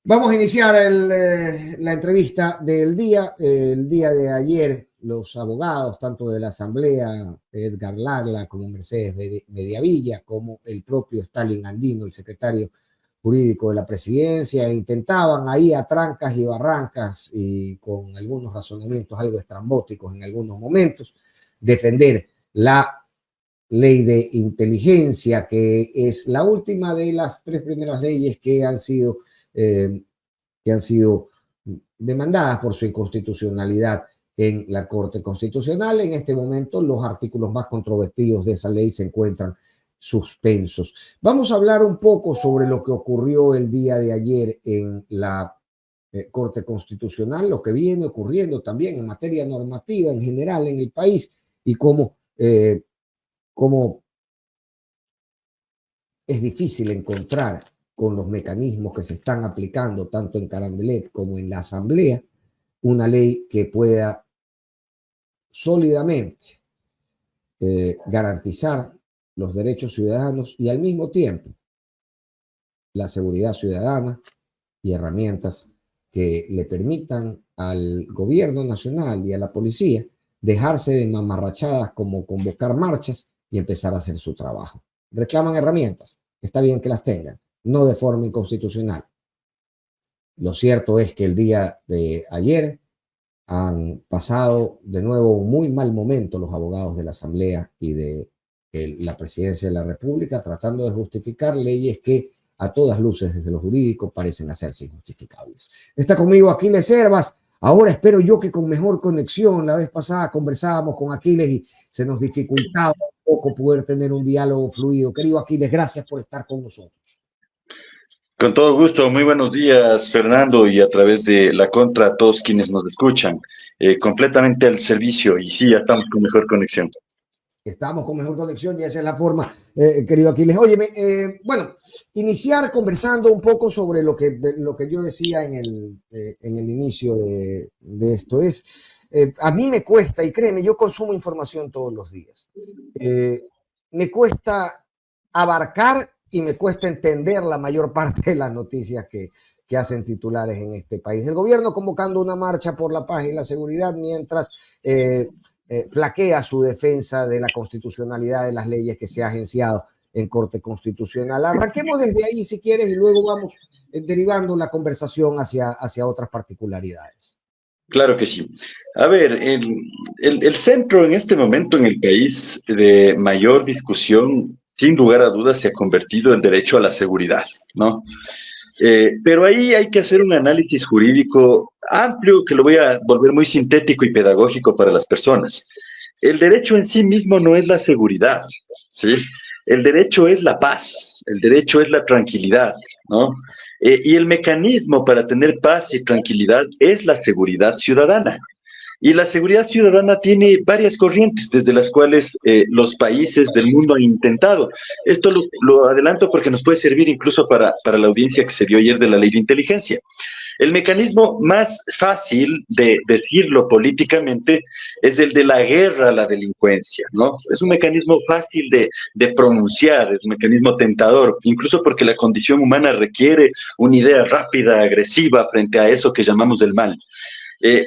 Vamos a iniciar la entrevista del día. El día de ayer, los abogados, tanto de la Asamblea, Edgar Lagla, como Mercedes Mediavilla, como el propio Stalin Andino, el secretario jurídico de la presidencia, intentaban ahí a trancas y barrancas y con algunos razonamientos algo estrambóticos en algunos momentos, defender la ley de inteligencia, que es la última de las tres primeras leyes que han sido demandadas por su inconstitucionalidad en la Corte Constitucional. En este momento, los artículos más controvertidos de esa ley se encuentran suspensos. Vamos a hablar un poco sobre lo que ocurrió el día de ayer en la Corte Constitucional, lo que viene ocurriendo también en materia normativa en general en el país y cómo es difícil encontrar con los mecanismos que se están aplicando tanto en Carondelet como en la Asamblea, una ley que pueda sólidamente garantizar los derechos ciudadanos y al mismo tiempo la seguridad ciudadana y herramientas que le permitan al gobierno nacional y a la policía dejarse de mamarrachadas como convocar marchas y empezar a hacer su trabajo. Reclaman herramientas, está bien que las tengan, no de forma inconstitucional. Lo cierto es que el día de ayer han pasado de nuevo un muy mal momento los abogados de la Asamblea y de la Presidencia de la República, tratando de justificar leyes que a todas luces desde lo jurídico parecen hacerse injustificables. Está conmigo Aquiles Hervas. Ahora espero yo que con mejor conexión. La vez pasada conversábamos con Aquiles y se nos dificultaba un poco poder tener un diálogo fluido. Querido Aquiles, gracias por estar con nosotros. Con todo gusto, muy buenos días, Fernando, y a través de la Contra a todos quienes nos escuchan, completamente al servicio, y sí, ya estamos con mejor conexión. Estamos con mejor conexión y esa es la forma, querido Aquiles. Óyeme, bueno, iniciar conversando un poco sobre lo que yo decía en el inicio de esto es, a mí me cuesta, y créeme, yo consumo información todos los días, me cuesta abarcar y me cuesta entender la mayor parte de las noticias que hacen titulares en este país. El gobierno convocando una marcha por la paz y la seguridad mientras flaquea su defensa de la constitucionalidad de las leyes que se ha agenciado en Corte Constitucional. Arranquemos desde ahí si quieres y luego vamos derivando la conversación hacia otras particularidades. Claro que sí. A ver, el centro en este momento en el país de mayor discusión, sin lugar a dudas, se ha convertido en el derecho a la seguridad, ¿no? Pero ahí hay que hacer un análisis jurídico amplio que lo voy a volver muy sintético y pedagógico para las personas. El derecho en sí mismo no es la seguridad, ¿sí? El derecho es la paz, el derecho es la tranquilidad, ¿no? Y el mecanismo para tener paz y tranquilidad es la seguridad ciudadana. Y la seguridad ciudadana tiene varias corrientes desde las cuales los países del mundo han intentado. Esto lo adelanto porque nos puede servir incluso para la audiencia que se dio ayer de la ley de inteligencia. El mecanismo más fácil de decirlo políticamente es el de la guerra a la delincuencia, ¿no? Es un mecanismo fácil de pronunciar, es un mecanismo tentador, incluso porque la condición humana requiere una idea rápida, agresiva frente a eso que llamamos el mal.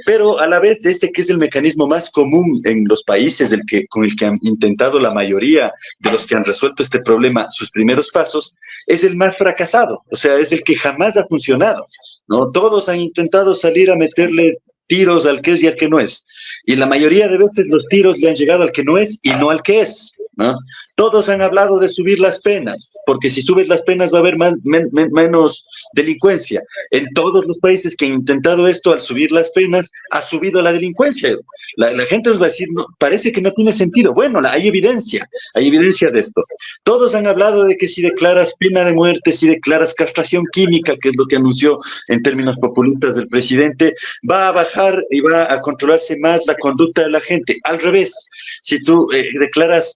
Pero a la vez ese que es el mecanismo más común en los países con el que han intentado la mayoría de los que han resuelto este problema sus primeros pasos, es el más fracasado, o sea, es el que jamás ha funcionado, ¿no? Todos han intentado salir a meterle tiros al que es y al que no es, y la mayoría de veces los tiros le han llegado al que no es y no al que es, ¿no? Todos han hablado de subir las penas, porque si subes las penas va a haber menos delincuencia. En todos los países que han intentado esto, al subir las penas, ha subido la delincuencia. La gente nos va a decir, no, parece que no tiene sentido. Bueno, hay evidencia de esto. Todos han hablado de que si declaras pena de muerte, si declaras castración química, que es lo que anunció en términos populistas el presidente, va a bajar y va a controlarse más la conducta de la gente. Al revés, si tú declaras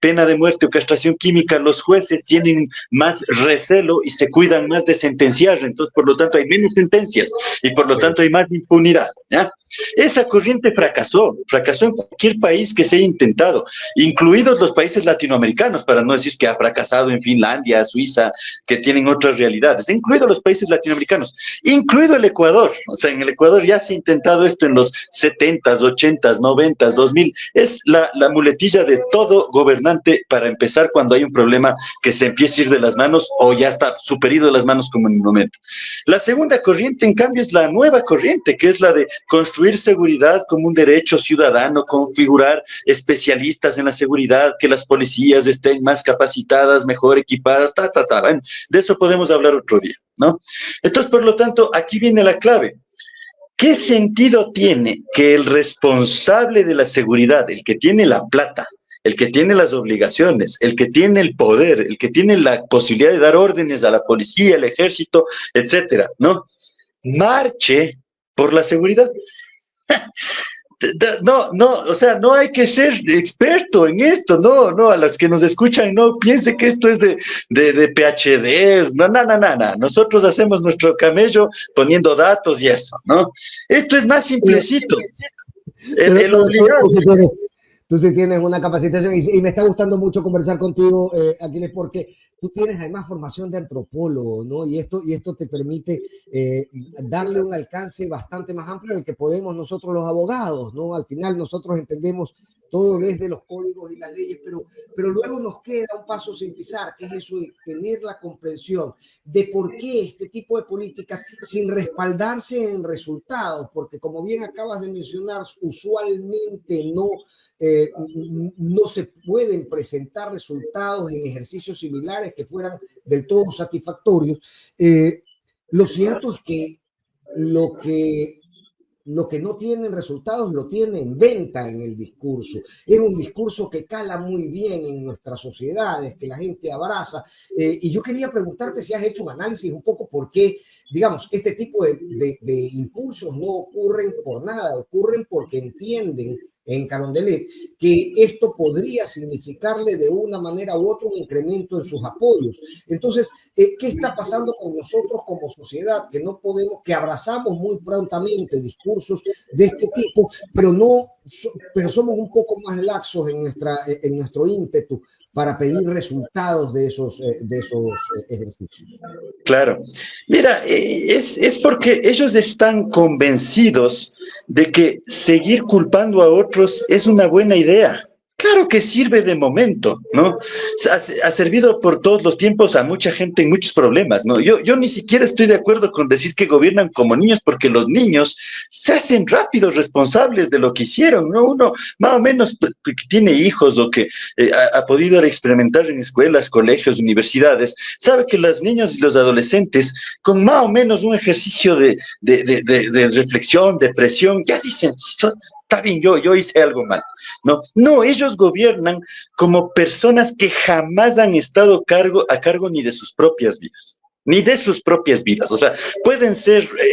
pena de muerte o castración química, los jueces tienen más recelo y se cuidan más de sentenciar, entonces por lo tanto hay menos sentencias y por lo tanto hay más impunidad, ¿ya? Esa corriente fracasó en cualquier país que se haya intentado, incluidos los países latinoamericanos, para no decir que ha fracasado en Finlandia, Suiza, que tienen otras realidades, incluidos los países latinoamericanos, incluido el Ecuador. O sea, en el Ecuador ya se ha intentado esto en los 70s, 80s, 90s, 2000. Es la muletilla de todo gobernante para empezar cuando hay un problema que se empieza a ir de las manos o ya está superido de las manos como en el momento. La segunda corriente, en cambio, es la nueva corriente, que es la de construir seguridad como un derecho ciudadano, configurar especialistas en la seguridad, que las policías estén más capacitadas, mejor equipadas, Bueno, de eso podemos hablar otro día, ¿no? Entonces, por lo tanto, aquí viene la clave. ¿Qué sentido tiene que el responsable de la seguridad, el que tiene la plata, el que tiene las obligaciones, el que tiene el poder, el que tiene la posibilidad de dar órdenes a la policía, al ejército, etcétera, ¿no? Marche por la seguridad? No, no, o sea, no hay que ser experto en esto, no, no, a las que nos escuchan, no piense que esto es de PhDs, no, no, no, no, no, nosotros hacemos nuestro camello poniendo datos y eso, ¿no? Esto es más simplecito. El Pero obligado. tú sí tienes una capacitación y me está gustando mucho conversar contigo, Aquiles, porque tú tienes además formación de antropólogo, ¿no? Y esto te permite darle un alcance bastante más amplio del que podemos nosotros los abogados, ¿no? Al final nosotros entendemos todo desde los códigos y las leyes, pero luego nos queda un paso sin pisar, que es eso de tener la comprensión de por qué este tipo de políticas, sin respaldarse en resultados, porque como bien acabas de mencionar, usualmente no se pueden presentar resultados en ejercicios similares que fueran del todo satisfactorios. Lo cierto es que lo que no tienen resultados lo tienen en venta en el discurso. Es un discurso que cala muy bien en nuestras sociedades, que la gente abraza. Y yo quería preguntarte si has hecho un análisis un poco por qué, digamos, este tipo de impulsos no ocurren por nada, ocurren porque entienden en Carondelet que esto podría significarle de una manera u otra un incremento en sus apoyos. Entonces, ¿qué está pasando con nosotros como sociedad? Que no podemos, que abrazamos muy prontamente discursos de este tipo, pero somos un poco más laxos en nuestro ímpetu para pedir resultados de esos ejercicios. Claro. Mira, es porque ellos están convencidos de que seguir culpando a otros es una buena idea. Claro que sirve de momento, ¿no? Ha servido por todos los tiempos a mucha gente en muchos problemas, ¿no? Yo ni siquiera estoy de acuerdo con decir que gobiernan como niños, porque los niños se hacen rápidos responsables de lo que hicieron, ¿no? Uno más o menos que tiene hijos o que ha podido experimentar en escuelas, colegios, universidades, sabe que los niños y los adolescentes, con más o menos un ejercicio de reflexión, de presión, ya dicen, está bien, yo hice algo mal. No, no, ellos gobiernan como personas que jamás han estado a cargo ni de sus propias vidas. Ni de sus propias vidas. O sea,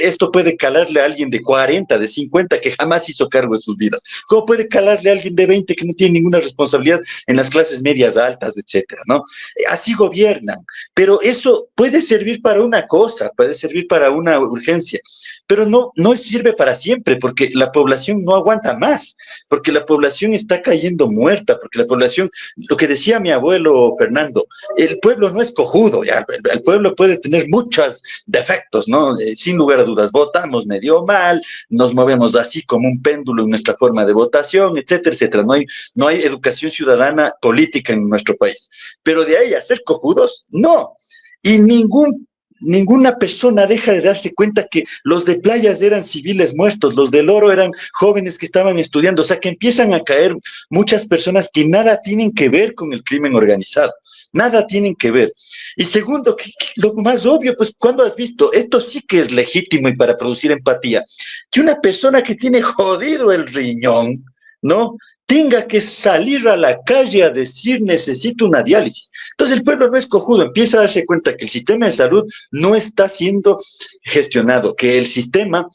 esto puede calarle a alguien de 40, de 50 que jamás hizo cargo de sus vidas. ¿Cómo puede calarle a alguien de 20 que no tiene ninguna responsabilidad en las clases medias altas, etcétera, ¿no? Así gobiernan. Pero eso puede servir para una cosa, puede servir para una urgencia, pero no sirve para siempre, porque la población no aguanta más, porque la población está cayendo muerta, porque la población, lo que decía mi abuelo Fernando, el pueblo no es cojudo, ya, el pueblo puede tener muchos defectos, ¿no? Sin lugar a dudas, votamos medio mal, nos movemos así como un péndulo en nuestra forma de votación, etcétera, etcétera. No hay educación ciudadana política en nuestro país. Pero de ahí a ser cojudos, no. Y ninguna persona deja de darse cuenta que los de playas eran civiles muertos, los del oro eran jóvenes que estaban estudiando, o sea que empiezan a caer muchas personas que nada tienen que ver con el crimen organizado, nada tienen que ver. Y segundo, lo más obvio, pues cuando has visto, esto sí que es legítimo y para producir empatía, que una persona que tiene jodido el riñón, ¿no? Tenga que salir a la calle a decir necesito una diálisis. Entonces el pueblo no es cojudo, empieza a darse cuenta que el sistema de salud no está siendo gestionado, que el sistema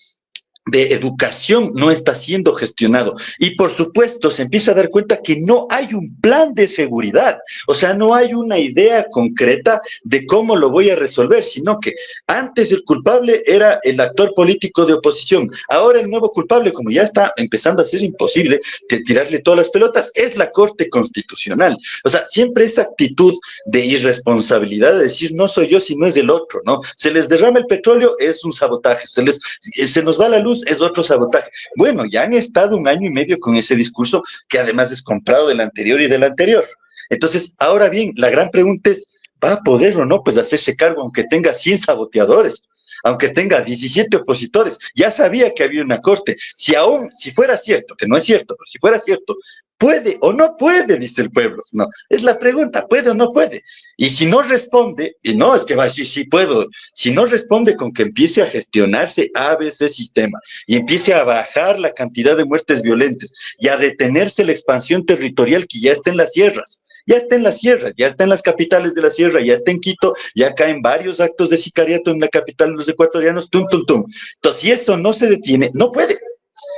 de educación no está siendo gestionado. Y por supuesto se empieza a dar cuenta que no hay un plan de seguridad, o sea, no hay una idea concreta de cómo lo voy a resolver, sino que antes el culpable era el actor político de oposición, ahora el nuevo culpable, como ya está empezando a ser imposible tirarle todas las pelotas, es la Corte Constitucional. O sea, siempre esa actitud de irresponsabilidad de decir no soy yo si no es el otro, ¿no? Se les derrama el petróleo, es un sabotaje, se nos va la luz, es otro sabotaje. Bueno, ya han estado 1 año y medio con ese discurso que además es comprado del anterior y del anterior. Entonces, ahora bien, la gran pregunta es, ¿va a poder o no pues hacerse cargo aunque tenga 100 saboteadores? Aunque tenga 17 opositores, ya sabía que había una corte. Si fuera cierto, que no es cierto, pero si fuera cierto, ¿puede o no puede? Dice el pueblo. No, es la pregunta, ¿puede o no puede? Y si no responde, y no es que va a decir sí puedo, si no responde con que empiece a gestionarse ABC sistema y empiece a bajar la cantidad de muertes violentas y a detenerse la expansión territorial que ya está en las sierras, ya está en las sierras, ya está en las capitales de la sierra, ya está en Quito, ya caen varios actos de sicariato en la capital de los ecuatorianos, tum, tum, tum. Entonces, si eso no se detiene, no puede.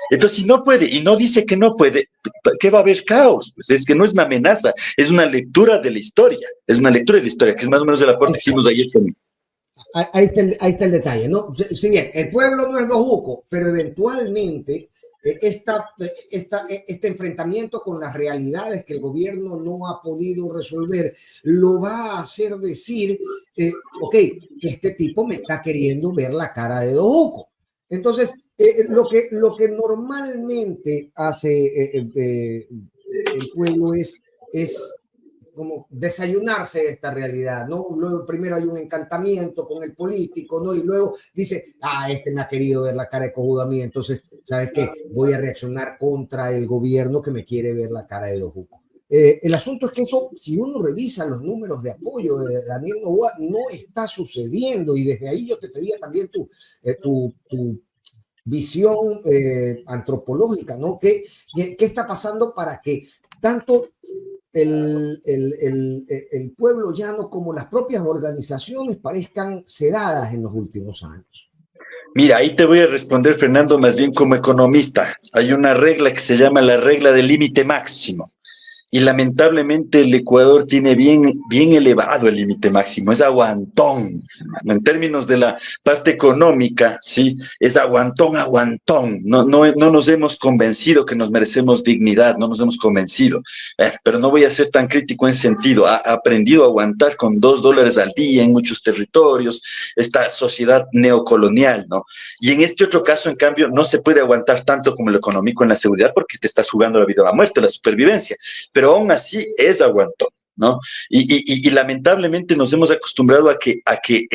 Entonces, si no puede y no dice que no puede, ¿qué va a haber caos? Pues es que no es una amenaza, es una lectura de la historia, es una lectura de la historia, que es más o menos el aporte que hicimos ayer también. Ahí está el detalle, ¿no? Si bien el pueblo no es dojuco, pero eventualmente este enfrentamiento con las realidades que el gobierno no ha podido resolver lo va a hacer decir, ok, este tipo me está queriendo ver la cara de dojuco. Entonces, lo que normalmente hace el pueblo es como desayunarse de esta realidad, ¿no? Luego primero hay un encantamiento con el político, ¿no? Y luego dice, este me ha querido ver la cara de cojudo a mí, entonces, ¿sabes qué? Voy a reaccionar contra el gobierno que me quiere ver la cara de dojuco. El asunto es que eso, si uno revisa los números de apoyo de Daniel Noboa, no está sucediendo, y desde ahí yo te pedía también tu visión antropológica, ¿no? ¿Qué está pasando para que tanto el pueblo llano como las propias organizaciones parezcan sedadas en los últimos años? Mira, ahí te voy a responder, Fernando, más bien como economista. Hay una regla que se llama la regla del límite máximo. Y lamentablemente el Ecuador tiene bien elevado el límite máximo, es aguantón. En términos de la parte económica, sí, es aguantón, aguantón. No nos hemos convencido que nos merecemos dignidad, no nos hemos convencido. Pero no voy a ser tan crítico en ese sentido. Ha aprendido a aguantar con $2 al día en muchos territorios, esta sociedad neocolonial, ¿no? Y en este otro caso, en cambio, no se puede aguantar tanto como lo económico en la seguridad porque te estás jugando la vida o la muerte, la supervivencia, pero aún así es aguantón, ¿no? Y lamentablemente nos hemos acostumbrado a que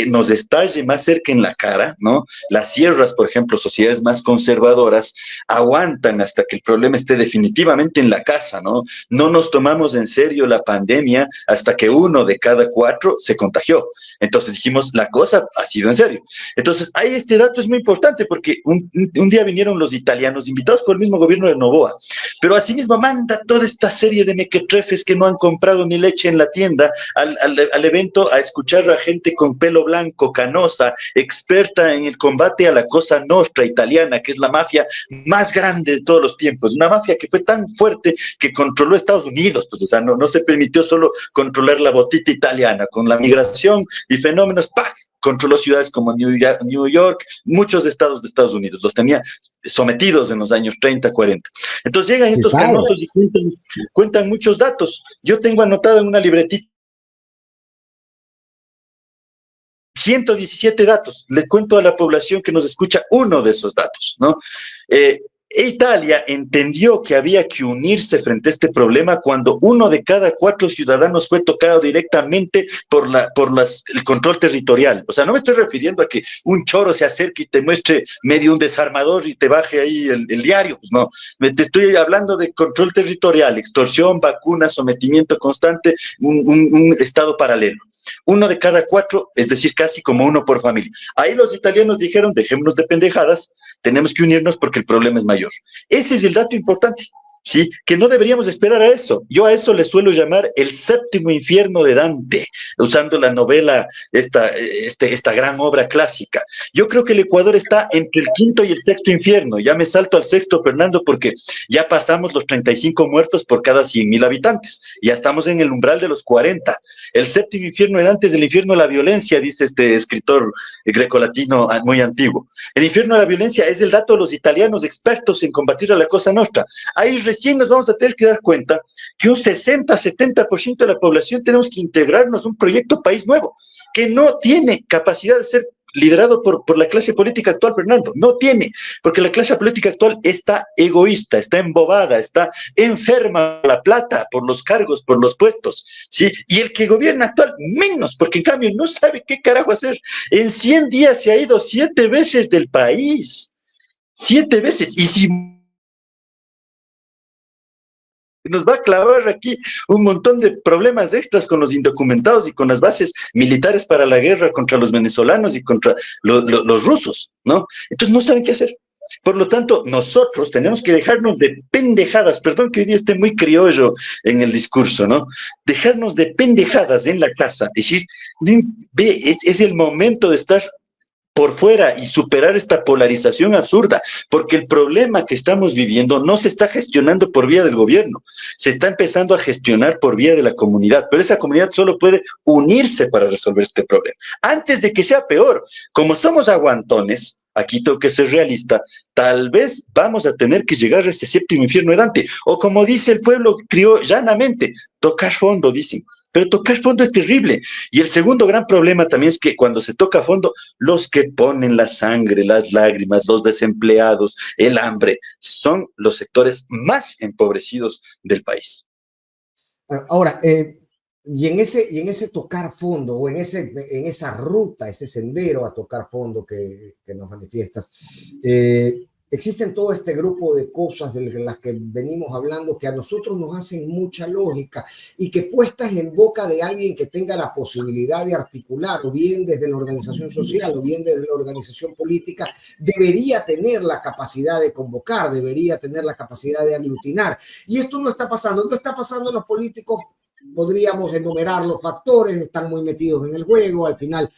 nos estalle más cerca en la cara, ¿no? Las sierras, por ejemplo, sociedades más conservadoras, aguantan hasta que el problema esté definitivamente en la casa, ¿no? No nos tomamos en serio la pandemia hasta que 1 de cada 4 se contagió. Entonces dijimos, la cosa ha sido en serio. Entonces, ahí este dato es muy importante porque un día vinieron los italianos, invitados por el mismo gobierno de Noboa, pero asimismo manda toda esta serie de mequetrefes que no han comprado ni leche en la tienda al evento a escuchar a gente con pelo blanco, canosa, experta en el combate a la Cosa Nostra italiana, que es la mafia más grande de todos los tiempos, una mafia que fue tan fuerte que controló Estados Unidos, pues, o sea, no se permitió solo controlar la botita italiana, con la migración y fenómenos, ¡pah!, controló ciudades como New York, muchos estados de Estados Unidos, los tenía sometidos en los años 30, 40. Entonces llegan estos canosos y cuentan muchos datos. Yo tengo anotado en una libretita 117 datos. Le cuento a la población que nos escucha uno de esos datos, ¿no? Italia entendió que había que unirse frente a este problema cuando 1 de cada 4 ciudadanos fue tocado directamente por el control territorial. O sea, no me estoy refiriendo a que un choro se acerque y te muestre medio un desarmador y te baje ahí el diario. Pues no, te estoy hablando de control territorial, extorsión, vacunas, sometimiento constante, un estado paralelo. 1 de cada 4, es decir, casi como uno por familia. Ahí los italianos dijeron, dejémonos de pendejadas, tenemos que unirnos porque el problema es mayor. Ese es el dato importante. ¿sí? Que no deberíamos esperar a eso. Yo a eso le suelo llamar el séptimo infierno de Dante, usando la novela, esta gran obra clásica. Yo creo que el Ecuador está entre el quinto y el sexto infierno. Ya me salto al sexto, Fernando, porque ya pasamos los 35 muertos por cada 100.000 habitantes. Ya estamos en el umbral de los 40. El séptimo infierno de Dante es el infierno de la violencia, dice este escritor grecolatino muy antiguo. El infierno de la violencia es el dato de los italianos expertos en combatir a la Cosa Nostra. Ahí recién nos vamos a tener que dar cuenta que un 60-70% de la población tenemos que integrarnos a un proyecto país nuevo, que no tiene capacidad de ser liderado por la clase política actual, Fernando. No tiene, porque la clase política actual está egoísta, está embobada, está enferma por la plata, por los cargos, por los puestos, ¿sí? Y el que gobierna actual, menos, porque en cambio no sabe qué carajo hacer. En 100 días se ha ido 7 veces del país. 7 veces. Y si nos va a clavar aquí un montón de problemas extras con los indocumentados y con las bases militares para la guerra contra los venezolanos y contra los rusos, ¿no? Entonces no saben qué hacer. Por lo tanto, nosotros tenemos que dejarnos de pendejadas, perdón que hoy día esté muy criollo en el discurso, ¿no? Dejarnos de pendejadas en la casa, es decir, ve, es el momento de estar por fuera y superar esta polarización absurda, porque el problema que estamos viviendo no se está gestionando por vía del gobierno, se está empezando a gestionar por vía de la comunidad, pero esa comunidad solo puede unirse para resolver este problema. Antes de que sea peor, como somos aguantones, aquí tengo que ser realista, tal vez vamos a tener que llegar a este séptimo infierno de Dante, o como dice el pueblo criollo llanamente, tocar fondo, dicen. Pero tocar fondo es terrible. Y el segundo gran problema también es que cuando se toca fondo, los que ponen la sangre, las lágrimas, los desempleados, el hambre, son los sectores más empobrecidos del país. Ahora, y en ese tocar fondo o en esa ruta, ese sendero a tocar fondo que nos manifiestas, existen todo este grupo de cosas de las que venimos hablando que a nosotros nos hacen mucha lógica y que puestas en boca de alguien que tenga la posibilidad de articular, o bien desde la organización social o bien desde la organización política, debería tener la capacidad de convocar, debería tener la capacidad de aglutinar. Y esto no está pasando, no está pasando en los políticos. Podríamos enumerar los factores, están muy metidos en el juego, al final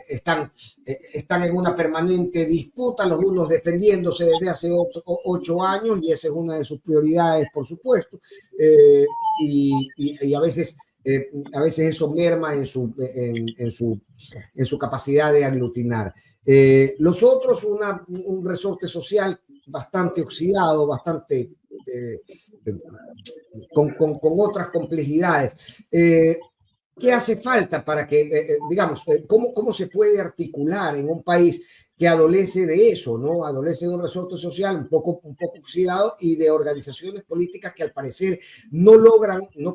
están en una permanente disputa, los unos defendiéndose desde hace 8 años, y esa es una de sus prioridades, por supuesto, y a veces eso merma en su capacidad de aglutinar. Los otros, un resorte social bastante oxidado, bastante con otras complejidades. ¿Qué hace falta para que, digamos, cómo se puede articular en un país que adolece de eso, ¿no? Adolece de un resorte social un poco oxidado y de organizaciones políticas que al parecer no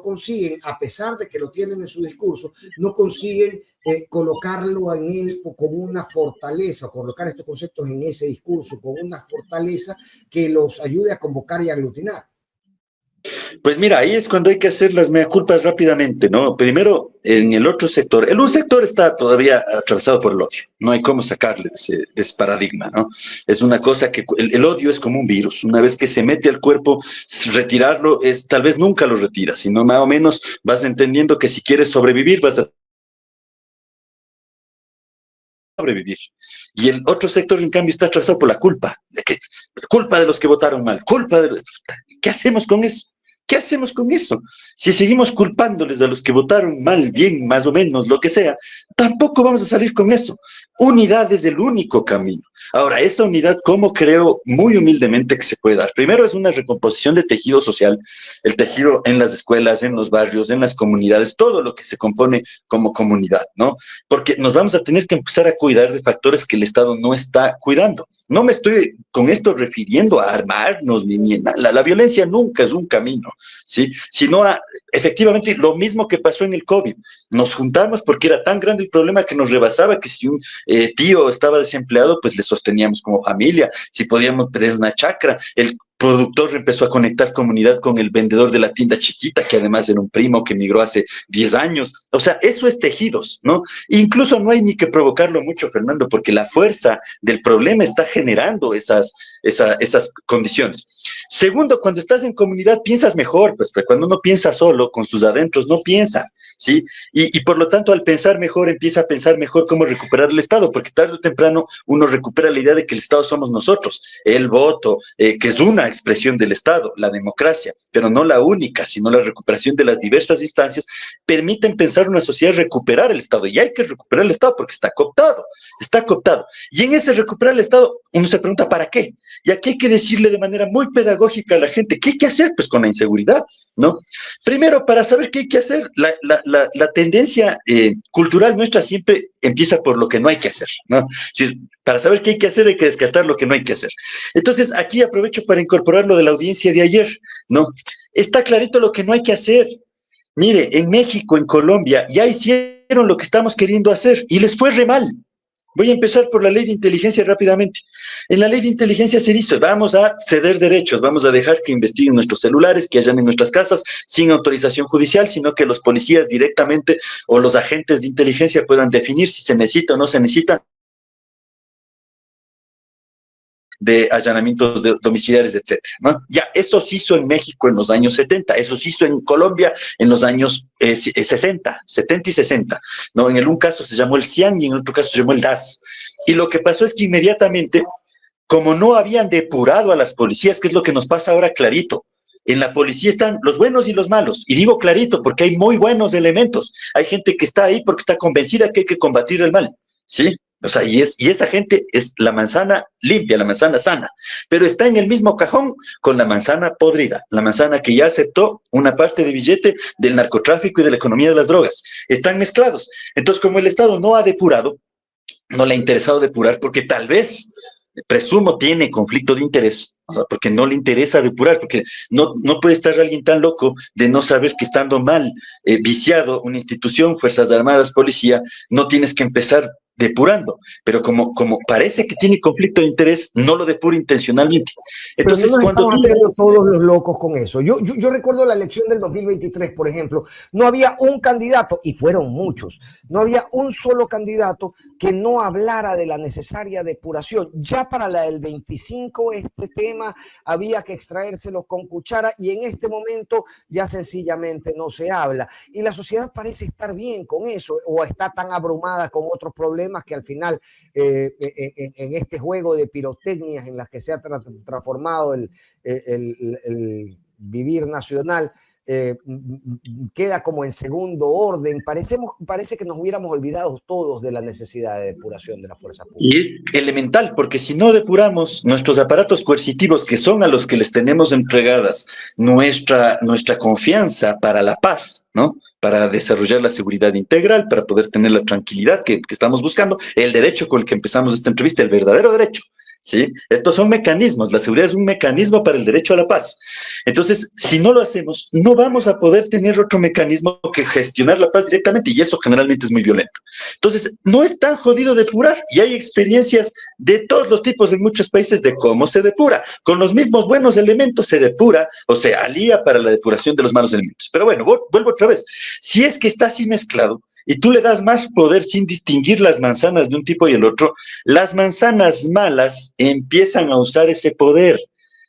consiguen, a pesar de que lo tienen en su discurso, no consiguen colocarlo en él como una fortaleza, colocar estos conceptos en ese discurso como una fortaleza que los ayude a convocar y aglutinar? Pues mira, ahí es cuando hay que hacer las mea culpas rápidamente, ¿no? Primero, en el otro sector, un sector está todavía atravesado por el odio, no hay cómo sacarle de ese paradigma, ¿no? Es una cosa que el odio es como un virus, una vez que se mete al cuerpo, retirarlo tal vez nunca lo retiras, sino más o menos vas entendiendo que si quieres sobrevivir vas a sobrevivir. Y el otro sector, en cambio, está atravesado por la culpa, culpa de los que votaron mal, culpa de los... ¿Qué hacemos con eso? ¿Qué hacemos con eso? Si seguimos culpándoles a los que votaron mal, bien, más o menos, lo que sea, tampoco vamos a salir con eso. Unidad es el único camino. Ahora, esa unidad, ¿cómo creo muy humildemente que se puede dar? Primero es una recomposición de tejido social, el tejido en las escuelas, en los barrios, en las comunidades, todo lo que se compone como comunidad, ¿no? Porque nos vamos a tener que empezar a cuidar de factores que el Estado no está cuidando. No me estoy con esto refiriendo a armarnos ni nada. La violencia nunca es un camino, ¿sí? Sino a, efectivamente, lo mismo que pasó en el COVID. Nos juntamos porque era tan grande el problema que nos rebasaba que si un tío estaba desempleado, pues le sosteníamos como familia, si podíamos tener una chacra. productor empezó a conectar comunidad con el vendedor de la tienda chiquita, que además era un primo que emigró hace 10 años. O sea, eso es tejidos, ¿no? Incluso no hay ni que provocarlo mucho, Fernando, porque la fuerza del problema está generando esas condiciones. Segundo, cuando estás en comunidad piensas mejor, pues cuando uno piensa solo, con sus adentros, no piensa, ¿sí? Y por lo tanto, al pensar mejor, empieza a pensar mejor cómo recuperar el Estado, porque tarde o temprano uno recupera la idea de que el Estado somos nosotros, el voto, que es una expresión del Estado, la democracia, pero no la única, sino la recuperación de las diversas instancias, permiten pensar una sociedad recuperar el Estado, y hay que recuperar el Estado porque está cooptado, está cooptado. Y en ese recuperar el Estado, uno se pregunta, ¿para qué? Y aquí hay que decirle de manera muy pedagógica a la gente, ¿qué hay que hacer? Pues con la inseguridad, ¿no? Primero, para saber qué hay que hacer, la tendencia cultural nuestra siempre empieza por lo que no hay que hacer, ¿no? Es decir, para saber qué hay que hacer hay que descartar lo que no hay que hacer. Entonces, aquí aprovecho para incorporar lo de la audiencia de ayer, ¿no? Está clarito lo que no hay que hacer. Mire, en México, en Colombia, ya hicieron lo que estamos queriendo hacer y les fue re mal. Voy a empezar por la ley de inteligencia rápidamente. En la ley de inteligencia se dice, vamos a ceder derechos, vamos a dejar que investiguen nuestros celulares, que hayan en nuestras casas, sin autorización judicial, sino que los policías directamente o los agentes de inteligencia puedan definir si se necesita o no se necesita de allanamientos domiciliares, etcétera, ¿no? Ya, eso se hizo en México en los años 70, eso se hizo en Colombia en los años 60, 70 y 60, ¿no? En un caso se llamó el CIAN y en otro caso se llamó el DAS. Y lo que pasó es que inmediatamente, como no habían depurado a las policías, que es lo que nos pasa ahora clarito, en la policía están los buenos y los malos, y digo clarito porque hay muy buenos elementos, hay gente que está ahí porque está convencida que hay que combatir el mal, ¿sí? O sea, y esa gente es la manzana limpia, la manzana sana, pero está en el mismo cajón con la manzana podrida, la manzana que ya aceptó una parte de billete del narcotráfico y de la economía de las drogas. Están mezclados. Entonces, como el Estado no ha depurado, no le ha interesado depurar, porque tal vez, presumo, tiene conflicto de interés, o sea, porque no le interesa depurar, porque no puede estar alguien tan loco de no saber que estando mal, viciado, una institución, Fuerzas Armadas, policía, no tienes que empezar depurando, pero como parece que tiene conflicto de interés, no lo depura intencionalmente. Entonces, pero no nos estamos haciendo todos los locos con eso. Yo recuerdo la elección del 2023, por ejemplo, no había un candidato, y fueron muchos, no había un solo candidato que no hablara de la necesaria depuración. Ya para la del 25 este tema había que extraérselo con cuchara y en este momento ya sencillamente no se habla. Y la sociedad parece estar bien con eso o está tan abrumada con otros problemas que al final en este juego de pirotecnias en las que se ha transformado el vivir nacional, queda como en segundo orden. Parece que nos hubiéramos olvidado todos de la necesidad de depuración de la fuerza pública. Y es elemental, porque si no depuramos nuestros aparatos coercitivos, que son a los que les tenemos entregadas nuestra confianza para la paz, ¿no? Para desarrollar la seguridad integral, para poder tener la tranquilidad que estamos buscando, el derecho con el que empezamos esta entrevista, el verdadero derecho, ¿sí? Estos son mecanismos, la seguridad es un mecanismo para el derecho a la paz. Entonces, si no lo hacemos, no vamos a poder tener otro mecanismo que gestionar la paz directamente, y eso generalmente es muy violento. Entonces, no es tan jodido depurar, y hay experiencias de todos los tipos en muchos países de cómo se depura. Con los mismos buenos elementos se depura, o se alía para la depuración de los malos elementos. Pero bueno, vuelvo otra vez. Si es que está así mezclado, y tú le das más poder sin distinguir las manzanas de un tipo y el otro, las manzanas malas empiezan a usar ese poder.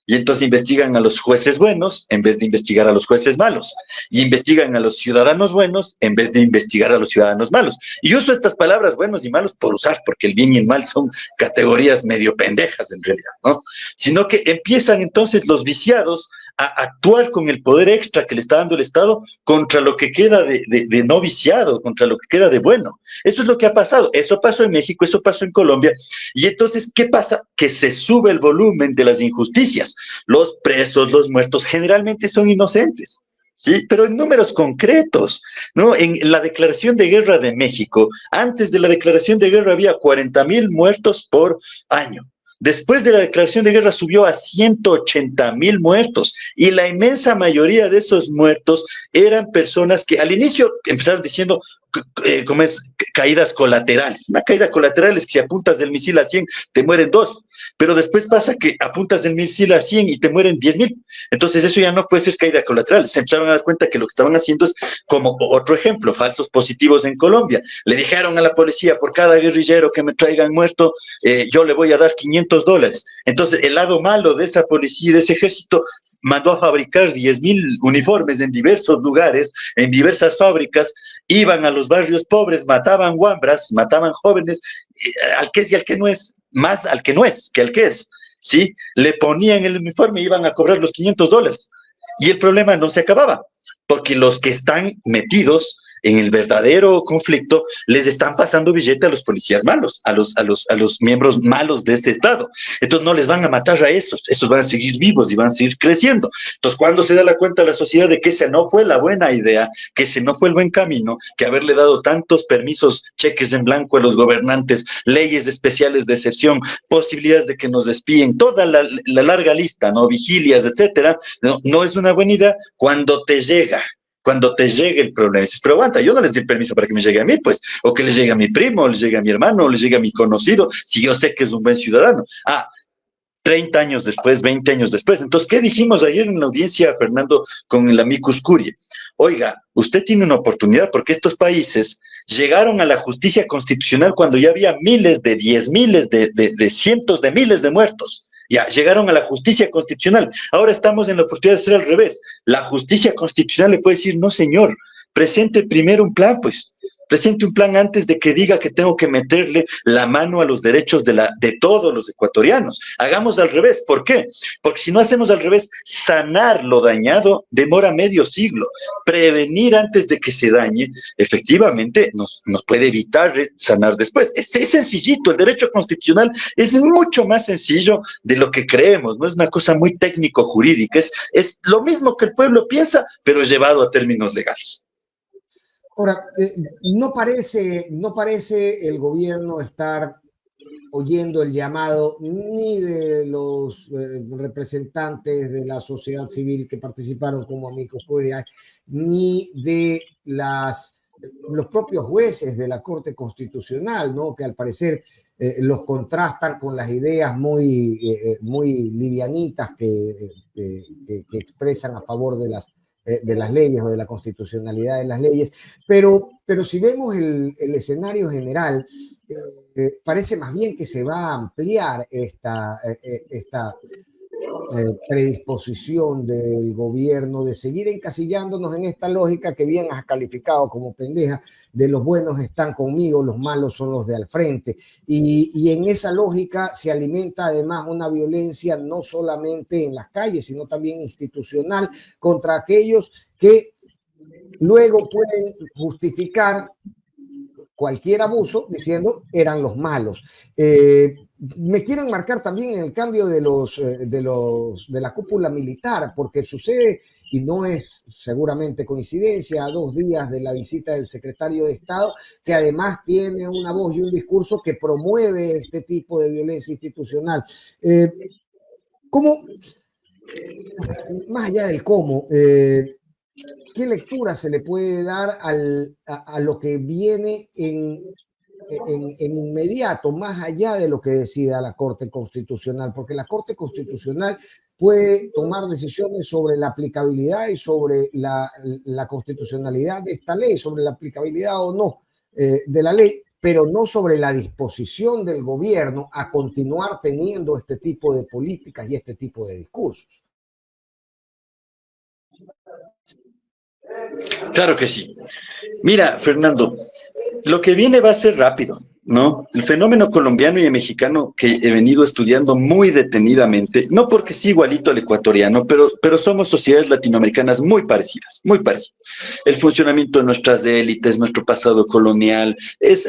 Y entonces investigan a los jueces buenos en vez de investigar a los jueces malos. Y investigan a los ciudadanos buenos en vez de investigar a los ciudadanos malos. Y uso estas palabras buenos y malos por usar, porque el bien y el mal son categorías medio pendejas en realidad, ¿no? Sino que empiezan entonces los viciados a actuar con el poder extra que le está dando el Estado contra lo que queda de no viciado, contra lo que queda de bueno. Eso es lo que ha pasado. Eso pasó en México, eso pasó en Colombia. Y entonces, ¿qué pasa? Que se sube el volumen de las injusticias. Los presos, los muertos, generalmente son inocentes, ¿sí? Pero en números concretos, ¿no? En la declaración de guerra de México, antes de la declaración de guerra había 40,000 muertos por año. Después de la declaración de guerra subió a 180,000 muertos y la inmensa mayoría de esos muertos eran personas que al inicio empezaron diciendo ¿cómo es? Caídas colaterales. Una caída colateral es que si apuntas del misil a 100, te mueren 2. Pero después pasa que apuntas del misil a 100 y te mueren 10.000. Entonces eso ya no puede ser caída colateral. Se empezaron a dar cuenta que lo que estaban haciendo es, como otro ejemplo, falsos positivos en Colombia. Le dijeron a la policía, por cada guerrillero que me traigan muerto, yo le voy a dar $500. Entonces el lado malo de esa policía, de ese ejército, mandó a fabricar 10.000 uniformes en diversos lugares, en diversas fábricas, iban a los barrios pobres, mataban guambras, mataban jóvenes, al que es y al que no es, más al que no es que al que es, ¿sí? Le ponían el uniforme y iban a cobrar los $500. Y el problema no se acababa, porque los que están metidos en el verdadero conflicto les están pasando billete a los policías malos, a los miembros malos de este Estado. Entonces no les van a matar a estos van a seguir vivos y van a seguir creciendo. Entonces, cuando se da la cuenta la sociedad de que esa no fue la buena idea, que ese no fue el buen camino, que haberle dado tantos permisos, cheques en blanco a los gobernantes, leyes especiales de excepción, posibilidades de que nos despiden, toda la larga lista, ¿no? Vigilias, etcétera, no es una buena idea cuando te llega el problema. Dices, pero aguanta, yo no les di el permiso para que me llegue a mí, pues, o que le llegue a mi primo, o le llegue a mi hermano, o le llegue a mi conocido, si yo sé que es un buen ciudadano. 30 años después, 20 años después. Entonces, ¿qué dijimos ayer en la audiencia, Fernando, con el amicus curiae? Oiga, usted tiene una oportunidad porque estos países llegaron a la justicia constitucional cuando ya había miles de 10.000, de cientos de miles de muertos. Ya, llegaron a la justicia constitucional. Ahora estamos en la oportunidad de hacer al revés. La justicia constitucional le puede decir, no señor, presente primero un plan, pues. Presente un plan antes de que diga que tengo que meterle la mano a los derechos de todos los ecuatorianos. Hagamos al revés. ¿Por qué? Porque si no hacemos al revés, sanar lo dañado demora medio siglo. Prevenir antes de que se dañe, efectivamente, nos puede evitar sanar después. Es sencillito. El derecho constitucional es mucho más sencillo de lo que creemos. No es una cosa muy técnico-jurídica. Es lo mismo que el pueblo piensa, pero llevado a términos legales. Ahora, no parece el gobierno estar oyendo el llamado ni de los representantes de la sociedad civil que participaron como amicus curiae, ni de los propios jueces de la Corte Constitucional, ¿no? Que al parecer los contrastan con las ideas muy livianitas que expresan a favor de las leyes o de la constitucionalidad de las leyes, pero si vemos el escenario general, parece más bien que se va a ampliar esta predisposición del gobierno de seguir encasillándonos en esta lógica que bien has calificado como pendeja, de los buenos están conmigo, los malos son los de al frente, y en esa lógica se alimenta además una violencia no solamente en las calles, sino también institucional contra aquellos que luego pueden justificar cualquier abuso diciendo eran los malos. Me quiero enmarcar también en el cambio de la cúpula militar, porque sucede, y no es seguramente coincidencia, a 2 días de la visita del secretario de Estado, que además tiene una voz y un discurso que promueve este tipo de violencia institucional. ¿Cómo, más allá del cómo, qué lectura se le puede dar a lo que viene en inmediato, más allá de lo que decida la Corte Constitucional? Porque la Corte Constitucional puede tomar decisiones sobre la aplicabilidad y sobre la constitucionalidad de esta ley, sobre la aplicabilidad o no de la ley, pero no sobre la disposición del gobierno a continuar teniendo este tipo de políticas y este tipo de discursos. Claro que sí. Mira, Fernando, lo que viene va a ser rápido, ¿no? El fenómeno colombiano y el mexicano que he venido estudiando muy detenidamente, no porque sea igualito al ecuatoriano, pero somos sociedades latinoamericanas muy parecidas, muy parecidas. El funcionamiento de nuestras élites, nuestro pasado colonial, es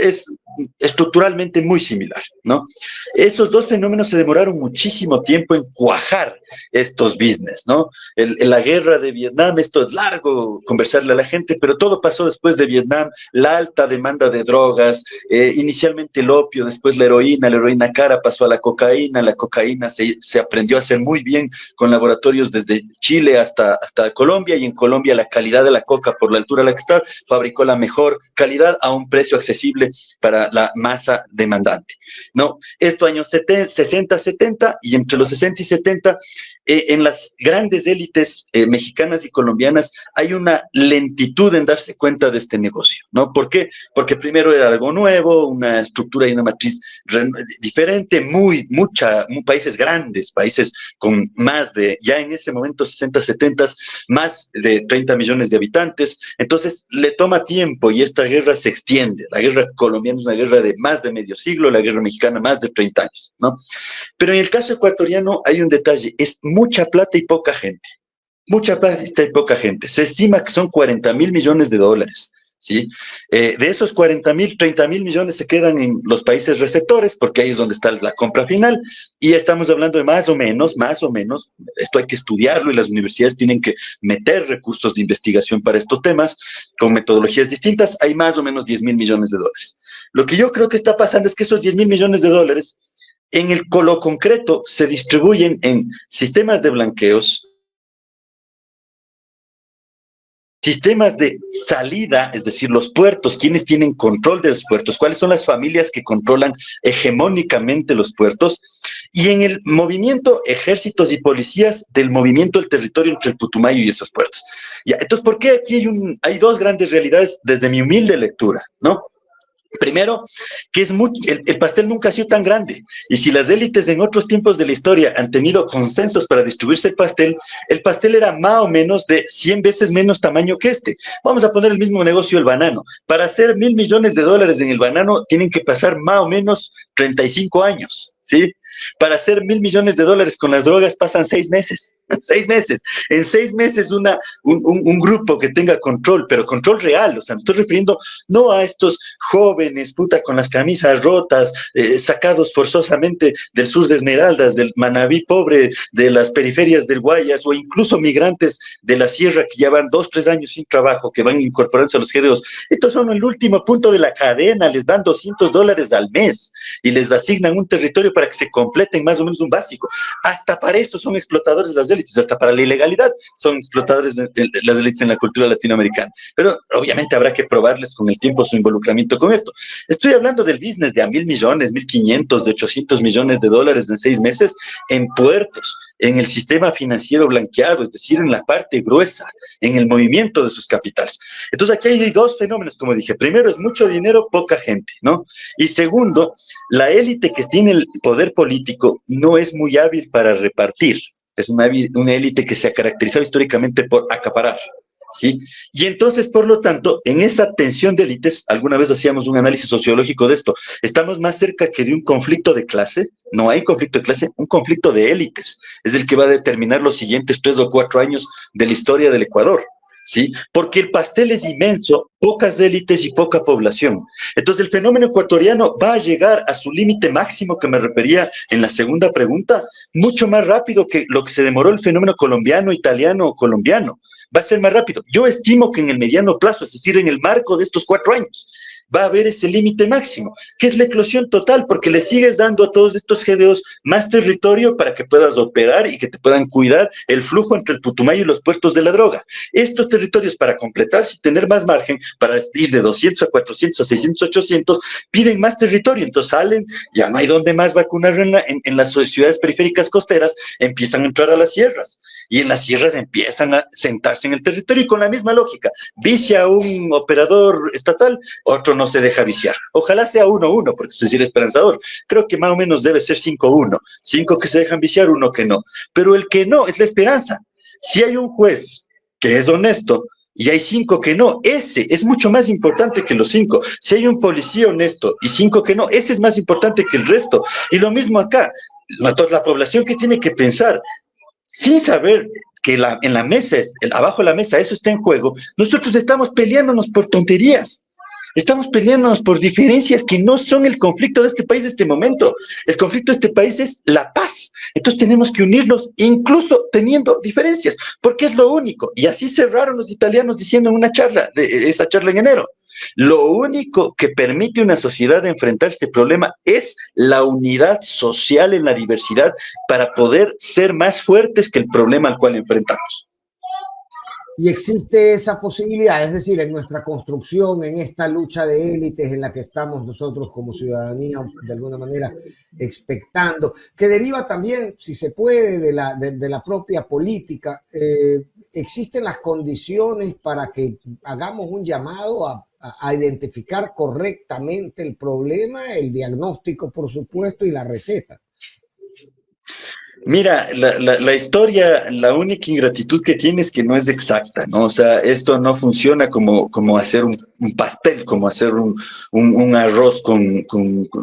estructuralmente muy similar, ¿no? Esos dos fenómenos se demoraron muchísimo tiempo en cuajar estos business, ¿no? La guerra de Vietnam, esto es largo conversarle a la gente, pero todo pasó después de Vietnam, la alta demanda de drogas, inicialmente el opio, después la heroína cara pasó a la cocaína se aprendió a hacer muy bien con laboratorios desde Chile hasta Colombia, y en Colombia la calidad de la coca, por la altura a la que está, fabricó la mejor calidad a un precio accesible para la masa demandante, ¿no? Esto años 60, 70, y entre los 60 y 70, en las grandes élites mexicanas y colombianas hay una lentitud en darse cuenta de este negocio, ¿no? ¿Por qué? Porque primero era algo nuevo, una estructura y una matriz diferente, países grandes, países con más de, ya en ese momento 60, 70, más de 30 millones de habitantes, entonces le toma tiempo y esta guerra se extiende. La guerra colombiana es una guerra de más de medio siglo, la guerra mexicana más de 30 años, ¿no? Pero en el caso ecuatoriano hay un detalle, es mucha plata y poca gente. Mucha plata y poca gente. Se estima que son 40.000 millones de dólares, ¿sí? De esos 40.000, 30.000 millones se quedan en los países receptores, porque ahí es donde está la compra final, y estamos hablando de más o menos, esto hay que estudiarlo y las universidades tienen que meter recursos de investigación para estos temas, con metodologías distintas, hay más o menos 10.000 millones de dólares. Lo que yo creo que está pasando es que esos 10.000 millones de dólares, en lo concreto, se distribuyen en sistemas de blanqueos, sistemas de salida, es decir, los puertos, ¿quiénes tienen control de los puertos? ¿Cuáles son las familias que controlan hegemónicamente los puertos? Y en el movimiento ejércitos y policías del movimiento del territorio entre el Putumayo y esos puertos. Ya, entonces, ¿por qué aquí hay dos grandes realidades desde mi humilde lectura, ¿no? Primero, que el pastel nunca ha sido tan grande, y si las élites en otros tiempos de la historia han tenido consensos para distribuirse el pastel era más o menos de 100 veces menos tamaño que este. Vamos a poner el mismo negocio, el banano. Para hacer 1.000 millones de dólares en el banano tienen que pasar más o menos 35 años, ¿sí? Para hacer 1.000 millones de dólares con las drogas pasan 6 meses. 6 meses. En 6 meses un grupo que tenga control, pero control real. O sea, me estoy refiriendo no a estos jóvenes, con las camisas rotas, sacados forzosamente del sur de Esmeraldas, del Manabí pobre, de las periferias del Guayas, o incluso migrantes de la sierra que llevan 2, 3 años sin trabajo, que van incorporándose a los GDOs. Estos son el último punto de la cadena, les dan $200 al mes y les asignan un territorio para que se completen más o menos un básico. Hasta para esto son explotadores las élites, hasta para la ilegalidad son explotadores de las élites en la cultura latinoamericana. Pero obviamente habrá que probarles con el tiempo su involucramiento con esto. Estoy hablando del business de a 1.000 millones, 1.500, de 800 millones de dólares en 6 meses en puertos, en el sistema financiero blanqueado, es decir, en la parte gruesa, en el movimiento de sus capitales. Entonces aquí hay dos fenómenos, como dije. Primero, es mucho dinero, poca gente, ¿no? Y segundo, la élite que tiene el poder político no es muy hábil para repartir. Es una élite que se ha caracterizado históricamente por acaparar, ¿sí? Y entonces, por lo tanto, en esa tensión de élites, alguna vez hacíamos un análisis sociológico de esto, estamos más cerca que de un conflicto de clase. No hay conflicto de clase, un conflicto de élites. Es el que va a determinar los siguientes 3 o 4 años de la historia del Ecuador, ¿sí? Porque el pastel es inmenso, pocas élites y poca población. Entonces el fenómeno ecuatoriano va a llegar a su límite máximo, que me refería en la segunda pregunta, mucho más rápido que lo que se demoró el fenómeno colombiano, italiano o colombiano. Va a ser más rápido. Yo estimo que en el mediano plazo, es decir, en el marco de estos 4 años, va a haber ese límite máximo, que es la eclosión total, porque le sigues dando a todos estos GDOs más territorio para que puedas operar y que te puedan cuidar el flujo entre el Putumayo y los puertos de la droga. Estos territorios, para completarse y tener más margen, para ir de 200 a 400 a 600, 800, piden más territorio. Entonces salen, ya no hay donde más vacunar en las ciudades periféricas costeras, empiezan a entrar a las sierras, y en las sierras empiezan a sentarse en el territorio, y con la misma lógica, vicia un operador estatal, otro no se deja viciar. Ojalá sea 1-1, porque es decir, esperanzador. Creo que más o menos debe ser 5-1. 5 que se dejan viciar, 1 que no. Pero el que no es la esperanza. Si hay un juez que es honesto y hay 5 que no, ese es mucho más importante que los 5. Si hay un policía honesto y 5 que no, ese es más importante que el resto. Y lo mismo acá. Entonces, la población que tiene que pensar, sin saber que en la mesa, abajo de la mesa, eso está en juego, nosotros estamos peleándonos por tonterías. Estamos peleándonos por diferencias que no son el conflicto de este país en este momento. El conflicto de este país es la paz. Entonces tenemos que unirnos incluso teniendo diferencias, porque es lo único. Y así cerraron los italianos diciendo en una charla, esa charla en enero. Lo único que permite una sociedad enfrentar este problema es la unidad social en la diversidad para poder ser más fuertes que el problema al cual enfrentamos. Y existe esa posibilidad, es decir, en nuestra construcción, en esta lucha de élites en la que estamos nosotros como ciudadanía, de alguna manera, expectando, que deriva también, si se puede, de la propia política. ¿Existen las condiciones para que hagamos un llamado a identificar correctamente el problema, el diagnóstico, por supuesto, y la receta? Mira, la historia, la única ingratitud que tiene es que no es exacta, ¿no? O sea, esto no funciona como hacer un pastel, como hacer un arroz con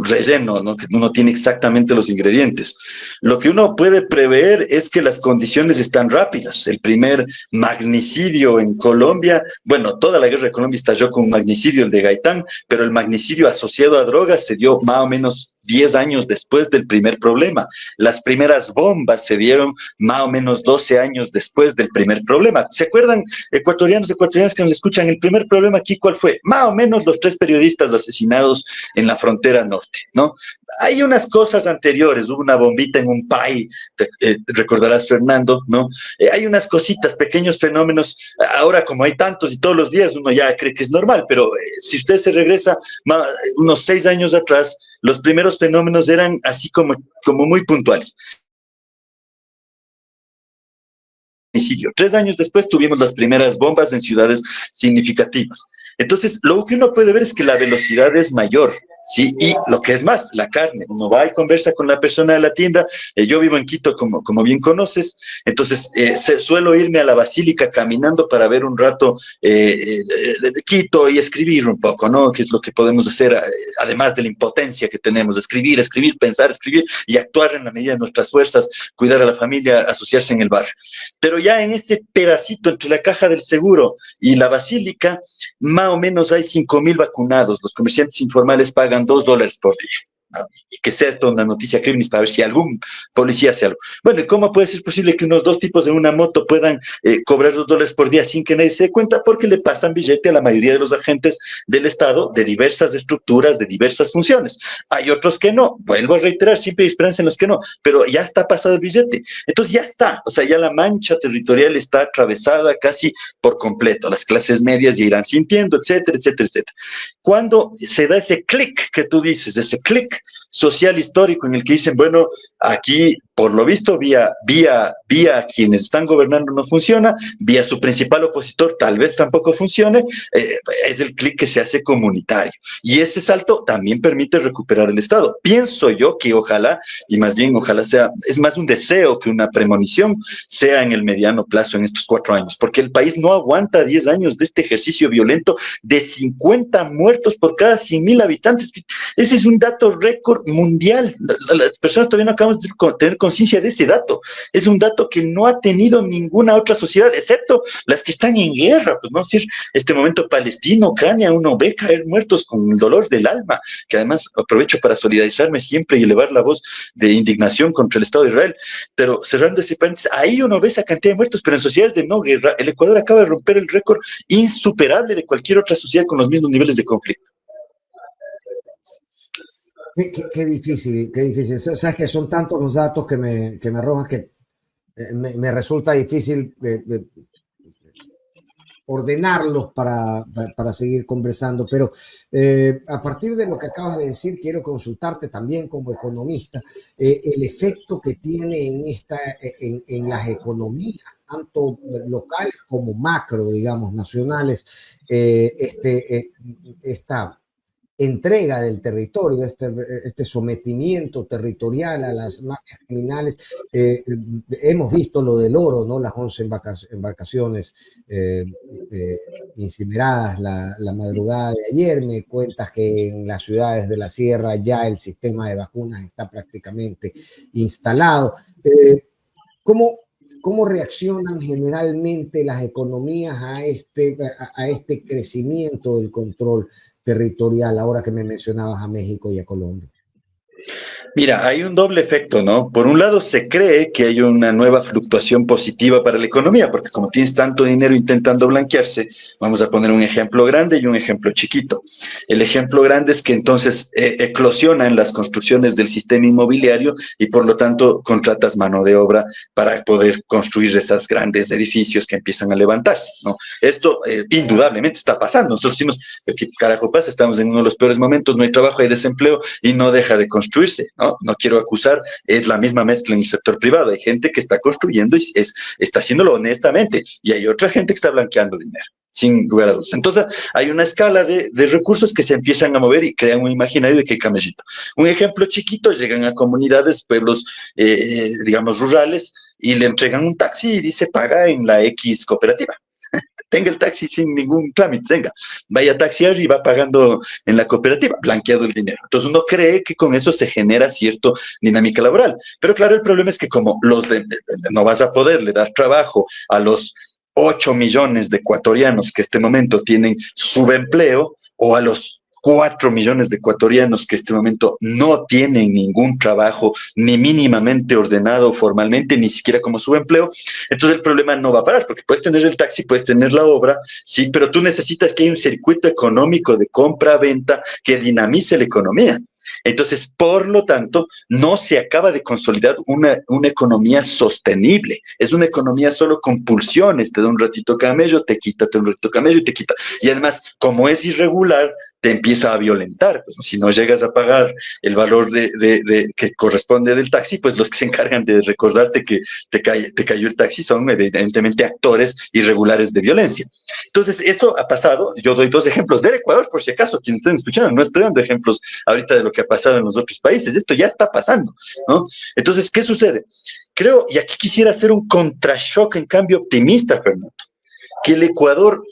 relleno, ¿no? Que uno tiene exactamente los ingredientes. Lo que uno puede prever es que las condiciones están rápidas. El primer magnicidio en Colombia, bueno, toda la guerra de Colombia estalló con un magnicidio, el de Gaitán, pero el magnicidio asociado a drogas se dio más o menos 10 años después del primer problema. Las primeras bombas se dieron más o menos 12 años después del primer problema. ¿Se acuerdan, ecuatorianos que nos escuchan? El primer problema aquí, ¿cuál fue? Más o menos los 3 periodistas asesinados en la frontera norte, ¿no? Hay unas cosas anteriores, hubo una bombita en un PAI, recordarás, Fernando, ¿no? Hay unas cositas, pequeños fenómenos. Ahora, como hay tantos y todos los días, uno ya cree que es normal, pero si usted se regresa unos 6 años atrás, los primeros fenómenos eran así como muy puntuales. 3 años después tuvimos las primeras bombas en ciudades significativas. Entonces, lo que uno puede ver es que la velocidad es mayor, ¿sí? Y lo que es más, la carne. Uno va y conversa con la persona de la tienda. Yo vivo en Quito, como bien conoces. Entonces, suelo irme a la Basílica caminando para ver un rato Quito y escribir un poco, ¿no? Que es lo que podemos hacer, además de la impotencia que tenemos, escribir, pensar, escribir y actuar en la medida de nuestras fuerzas, cuidar a la familia, asociarse en el barrio. Pero ya en ese pedacito entre la caja del seguro y la basílica, más o menos hay 5.000 vacunados. Los comerciantes informales pagan $2 por día. ¿No? Y que sea esto una noticia criminal para ver si algún policía hace algo. Bueno, ¿y cómo puede ser posible que unos 2 tipos en una moto puedan cobrar $2 por día sin que nadie se dé cuenta? Porque le pasan billete a la mayoría de los agentes del Estado de diversas estructuras, de diversas funciones. Hay otros que no. Vuelvo a reiterar, siempre hay esperanza en los que no, pero ya está pasado el billete. Entonces ya está, o sea, ya la mancha territorial está atravesada casi por completo. Las clases medias ya irán sintiendo, etcétera, etcétera, etcétera. Cuando se da ese clic que tú dices, ese clic social histórico en el que dicen, bueno, aquí, por lo visto, vía quienes están gobernando no funciona, vía su principal opositor tal vez tampoco funcione, es el clic que se hace comunitario. Y ese salto también permite recuperar el Estado. Pienso yo que ojalá, y más bien ojalá sea, es más un deseo que una premonición, sea en el mediano plazo, en estos 4 años, porque el país no aguanta 10 años de este ejercicio violento de 50 muertos por cada 100.000 habitantes. Ese es un dato récord mundial. Las personas todavía no acabamos de tener conciencia de ese dato. Es un dato que no ha tenido ninguna otra sociedad, excepto las que están en guerra. Pues no decir, este momento Palestina, Ucrania, uno ve caer muertos con el dolor del alma, que además aprovecho para solidarizarme siempre y elevar la voz de indignación contra el Estado de Israel. Pero cerrando ese paréntesis, ahí uno ve esa cantidad de muertos, pero en sociedades de no guerra, el Ecuador acaba de romper el récord insuperable de cualquier otra sociedad con los mismos niveles de conflicto. Qué difícil, qué difícil. Sabes que son tantos los datos que me arrojas que me resulta difícil ordenarlos para seguir conversando, pero a partir de lo que acabas de decir, quiero consultarte también como economista el efecto que tiene en las economías, tanto locales como macro, digamos, nacionales, esta entrega del territorio, este sometimiento territorial a las mafias criminales. Hemos visto lo del oro, ¿no? Las 11 embarcaciones incineradas la madrugada de ayer. Me cuentas que en las ciudades de la sierra ya el sistema de vacunas está prácticamente instalado. ¿Cómo reaccionan generalmente las economías a este crecimiento del control? territorial ahora que me mencionabas a México y a Colombia? Mira, hay un doble efecto, ¿no? Por un lado, se cree que hay una nueva fluctuación positiva para la economía, porque como tienes tanto dinero intentando blanquearse, vamos a poner un ejemplo grande y un ejemplo chiquito. El ejemplo grande es que entonces eclosionan las construcciones del sistema inmobiliario y por lo tanto contratas mano de obra para poder construir esos grandes edificios que empiezan a levantarse, ¿no? Esto indudablemente está pasando. Nosotros decimos, ¿qué carajo pasa? Estamos en uno de los peores momentos, no hay trabajo, hay desempleo y no deja de construirse, ¿no? No quiero acusar, es la misma mezcla en el sector privado. Hay gente que está construyendo y está haciéndolo honestamente y hay otra gente que está blanqueando dinero, sin lugar a dudas. Entonces, hay una escala de recursos que se empiezan a mover y crean un imaginario de que hay camellito. Un ejemplo chiquito, llegan a comunidades, pueblos, digamos, rurales y le entregan un taxi y dice paga en la X cooperativa. Tenga el taxi sin ningún trámite, tenga, vaya a taxiar y va pagando en la cooperativa, blanqueado el dinero. Entonces uno cree que con eso se genera cierta dinámica laboral. Pero claro, el problema es que como no vas a poderle dar trabajo a los 8 millones de ecuatorianos que este momento tienen subempleo o a los 4 millones de ecuatorianos que este momento no tienen ningún trabajo ni mínimamente ordenado formalmente, ni siquiera como subempleo, entonces el problema no va a parar, porque puedes tener el taxi, puedes tener la obra, sí, pero tú necesitas que haya un circuito económico de compra-venta que dinamice la economía. Entonces, por lo tanto, no se acaba de consolidar una economía sostenible. Es una economía solo con pulsiones. Te da un ratito camello, te quita, te da un ratito camello y te quita. Y además, como es irregular, te empieza a violentar. Pues, si no llegas a pagar el valor que corresponde del taxi, pues los que se encargan de recordarte que te cayó el taxi son evidentemente actores irregulares de violencia. Entonces, esto ha pasado. Yo doy dos ejemplos del Ecuador, por si acaso, quienes estén escuchando, no estoy dando ejemplos ahorita de lo que ha pasado en los otros países. Esto ya está pasando, ¿no? Entonces, ¿qué sucede? Creo, y aquí quisiera hacer un contrashock en cambio optimista, Fernando, que el Ecuador,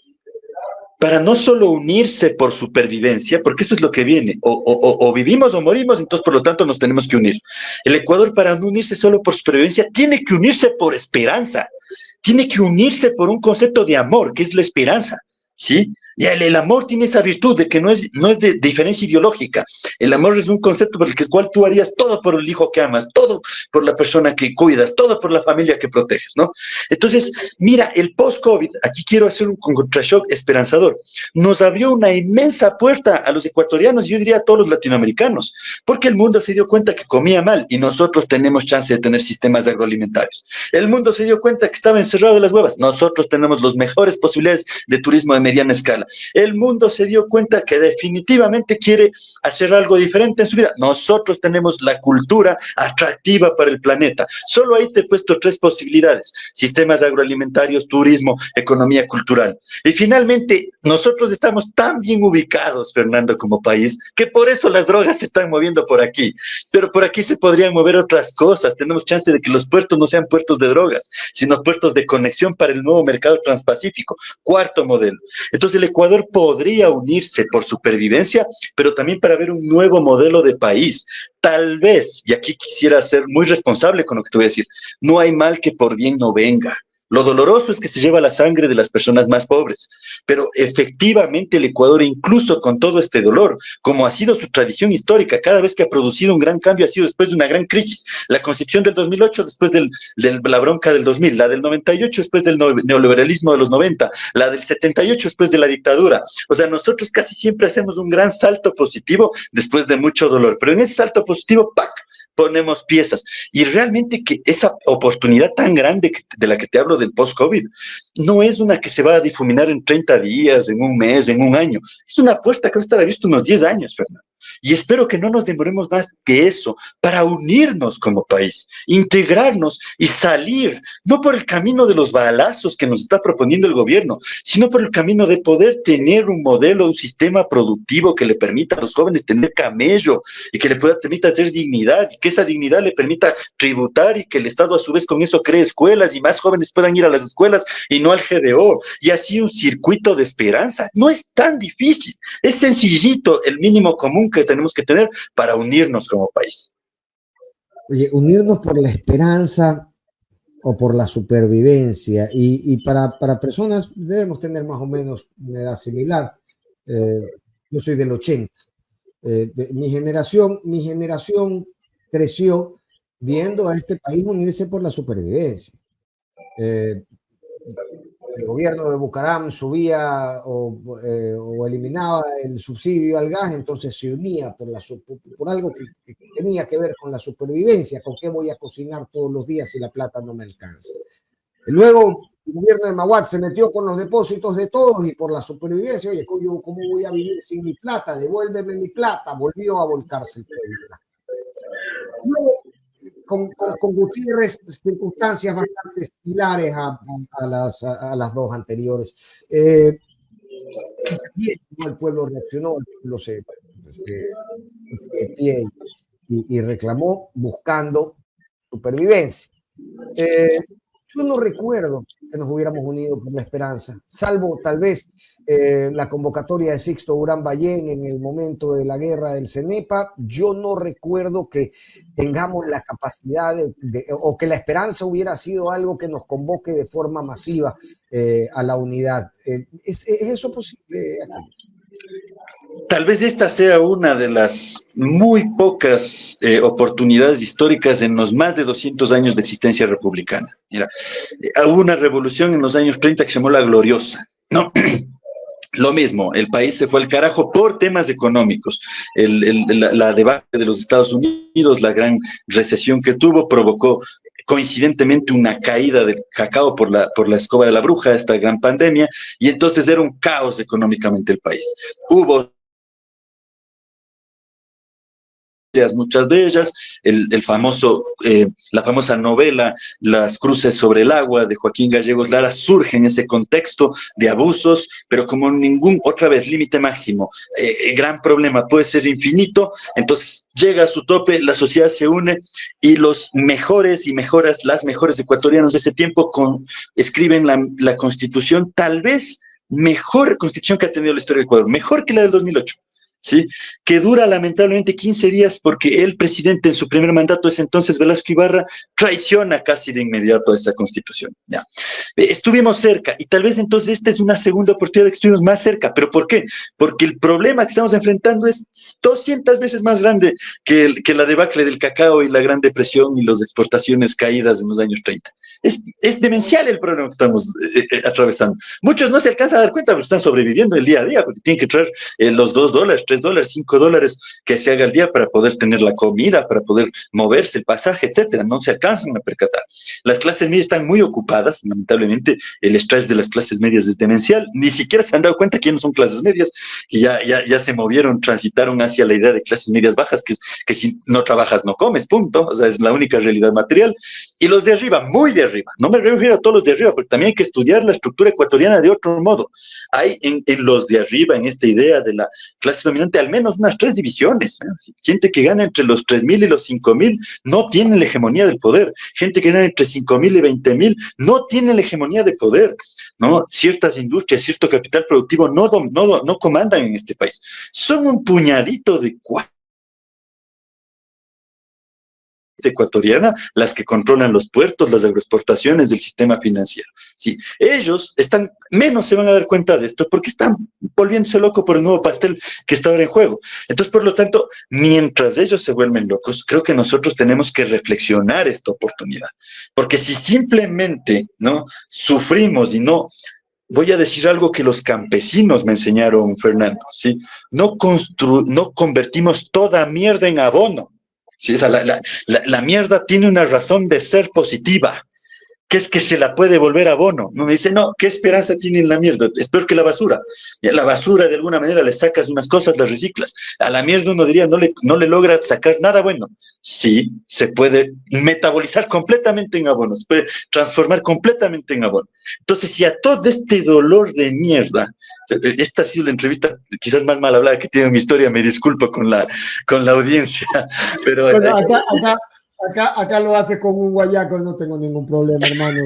para no solo unirse por supervivencia, porque eso es lo que viene, o vivimos o morimos, entonces por lo tanto nos tenemos que unir. El Ecuador, para no unirse solo por supervivencia, tiene que unirse por esperanza, tiene que unirse por un concepto de amor, que es la esperanza, ¿sí? Y el amor tiene esa virtud de que no es de diferencia ideológica. El amor es un concepto por el cual tú harías todo por el hijo que amas, todo por la persona que cuidas, todo por la familia que proteges, ¿no? Entonces, mira, el post-COVID, aquí quiero hacer un contrashock esperanzador, nos abrió una inmensa puerta a los ecuatorianos, yo diría a todos los latinoamericanos, porque el mundo se dio cuenta que comía mal y nosotros tenemos chance de tener sistemas agroalimentarios. El mundo se dio cuenta que estaba encerrado en las huevas, nosotros tenemos las mejores posibilidades de turismo de mediana escala. El mundo se dio cuenta que definitivamente quiere hacer algo diferente en su vida. Nosotros tenemos la cultura atractiva para el planeta. Solo ahí te he puesto tres posibilidades: sistemas agroalimentarios, turismo, economía cultural. Y finalmente, nosotros estamos tan bien ubicados, Fernando, como país, que por eso las drogas se están moviendo por aquí. Pero por aquí se podrían mover otras cosas. Tenemos chance de que los puertos no sean puertos de drogas, sino puertos de conexión para el nuevo mercado transpacífico. Cuarto modelo. Entonces el Ecuador podría unirse por supervivencia, pero también para ver un nuevo modelo de país. Tal vez, y aquí quisiera ser muy responsable con lo que te voy a decir, no hay mal que por bien no venga. Lo doloroso es que se lleva la sangre de las personas más pobres, pero efectivamente el Ecuador, incluso con todo este dolor, como ha sido su tradición histórica, cada vez que ha producido un gran cambio ha sido después de una gran crisis. La Constitución del 2008, después de la bronca del 2000, la del 98, después del neoliberalismo de los 90, la del 78, después de la dictadura. O sea, nosotros casi siempre hacemos un gran salto positivo después de mucho dolor, pero en ese salto positivo, ¡pac!, ponemos piezas. Y realmente que esa oportunidad tan grande de la que te hablo del post-COVID no es una que se va a difuminar en 30 días, en un mes, en un año. Es una apuesta que va a estar a visto unos 10 años, Fernando. Y espero que no nos demoremos más que eso para unirnos como país, integrarnos y salir, no por el camino de los balazos que nos está proponiendo el gobierno, sino por el camino de poder tener un modelo, un sistema productivo que le permita a los jóvenes tener camello y que le permita tener dignidad y que esa dignidad le permita tributar y que el Estado a su vez con eso cree escuelas y más jóvenes puedan ir a las escuelas y no al GDO, y así un circuito de esperanza. No es tan difícil, es sencillito el mínimo común que tenemos que tener para unirnos como país. Oye, unirnos por la esperanza o por la supervivencia, y para personas debemos tener más o menos una edad similar. Yo soy del 80. Mi generación creció viendo a este país unirse por la supervivencia. El gobierno de Bucaram subía o eliminaba el subsidio al gas, entonces se unía por algo que tenía que ver con la supervivencia, con qué voy a cocinar todos los días si la plata no me alcanza. Luego el gobierno de Maguad se metió con los depósitos de todos y por la supervivencia, oye, ¿cómo voy a vivir sin mi plata? Devuélveme mi plata. Volvió a volcarse el problema. Con Gutiérrez, circunstancias bastante similares a las dos anteriores. También el pueblo reaccionó, el pueblo se puso de pie y reclamó buscando supervivencia. Yo no recuerdo que nos hubiéramos unido por la esperanza, salvo tal vez la convocatoria de Sixto Durán Ballén en el momento de la guerra del CENEPA. Yo no recuerdo que tengamos la capacidad o que la esperanza hubiera sido algo que nos convoque de forma masiva a la unidad. ¿Es eso posible, Aquiles? Tal vez esta sea una de las muy pocas oportunidades históricas en los más de 200 años de existencia republicana. Mira, hubo una revolución en los años 30 que se llamó la Gloriosa, ¿no? Lo mismo, el país se fue al carajo por temas económicos. La debacle de los Estados Unidos, la gran recesión que tuvo, provocó coincidentemente una caída del cacao por la escoba de la bruja, esta gran pandemia, y entonces era un caos económicamente el país. Hubo muchas de ellas, la famosa novela Las cruces sobre el agua de Joaquín Gallegos Lara surge en ese contexto de abusos, pero como ningún, otra vez, límite máximo, gran problema puede ser infinito, entonces llega a su tope, la sociedad se une y los mejores las mejores ecuatorianos de ese tiempo escriben la constitución, tal vez mejor constitución que ha tenido la historia del Ecuador, mejor que la del 2008. ¿Sí? Que dura lamentablemente 15 días porque el presidente en su primer mandato, ese entonces Velasco Ibarra, traiciona casi de inmediato a esa constitución. ¿Ya? Estuvimos cerca y tal vez entonces esta es una segunda oportunidad de que estuvimos más cerca. ¿Pero por qué? Porque el problema que estamos enfrentando es 200 veces más grande que la debacle del cacao y la Gran Depresión y las exportaciones caídas en los años 30. Es demencial el problema que estamos atravesando. Muchos no se alcanzan a dar cuenta porque están sobreviviendo el día a día, porque tienen que traer los $2, $3, $5 que se haga al día para poder tener la comida, para poder moverse, el pasaje, etcétera. No se alcanzan a percatar. Las clases medias están muy ocupadas, lamentablemente el estrés de las clases medias es demencial. Ni siquiera se han dado cuenta que ya no son clases medias, que ya se movieron, transitaron hacia la idea de clases medias bajas, que si no trabajas no comes, punto. O sea, es la única realidad material. Y los de arriba, muy de arriba, no me refiero a todos los de arriba, porque también hay que estudiar la estructura ecuatoriana de otro modo. Hay en los de arriba, en esta idea de la clase dominante, al menos unas 3 divisiones. Gente que gana entre los 3.000 y los 5.000 no tiene la hegemonía del poder. Gente que gana entre 5.000 y 20.000 no tiene la hegemonía de poder, ¿no? Ciertas industrias, cierto capital productivo no comandan en este país. Son un puñadito de ecuatoriana las que controlan los puertos, las agroexportaciones del sistema financiero. Sí, ellos menos se van a dar cuenta de esto porque están volviéndose locos por el nuevo pastel que está ahora en juego. Entonces, por lo tanto, mientras ellos se vuelven locos, creo que nosotros tenemos que reflexionar esta oportunidad. Porque si simplemente, ¿no?, sufrimos y no... Voy a decir algo que los campesinos me enseñaron, Fernando, ¿sí? No convertimos toda mierda en abono. Sí, o sea, la mierda tiene una razón de ser positiva, que es que se la puede volver abono. No me dice, no, ¿qué esperanza tiene en la mierda? Es peor que la basura. Y a la basura, de alguna manera, le sacas unas cosas, las reciclas. A la mierda uno diría, no le logra sacar nada bueno. Sí, se puede metabolizar completamente en abono, se puede transformar completamente en abono. Entonces, si a todo este dolor de mierda, esta ha sido la entrevista quizás más mal hablada que tiene mi historia, me disculpo con la audiencia, pero... Bueno, acá lo hace con un guayaco, no tengo ningún problema, hermanos.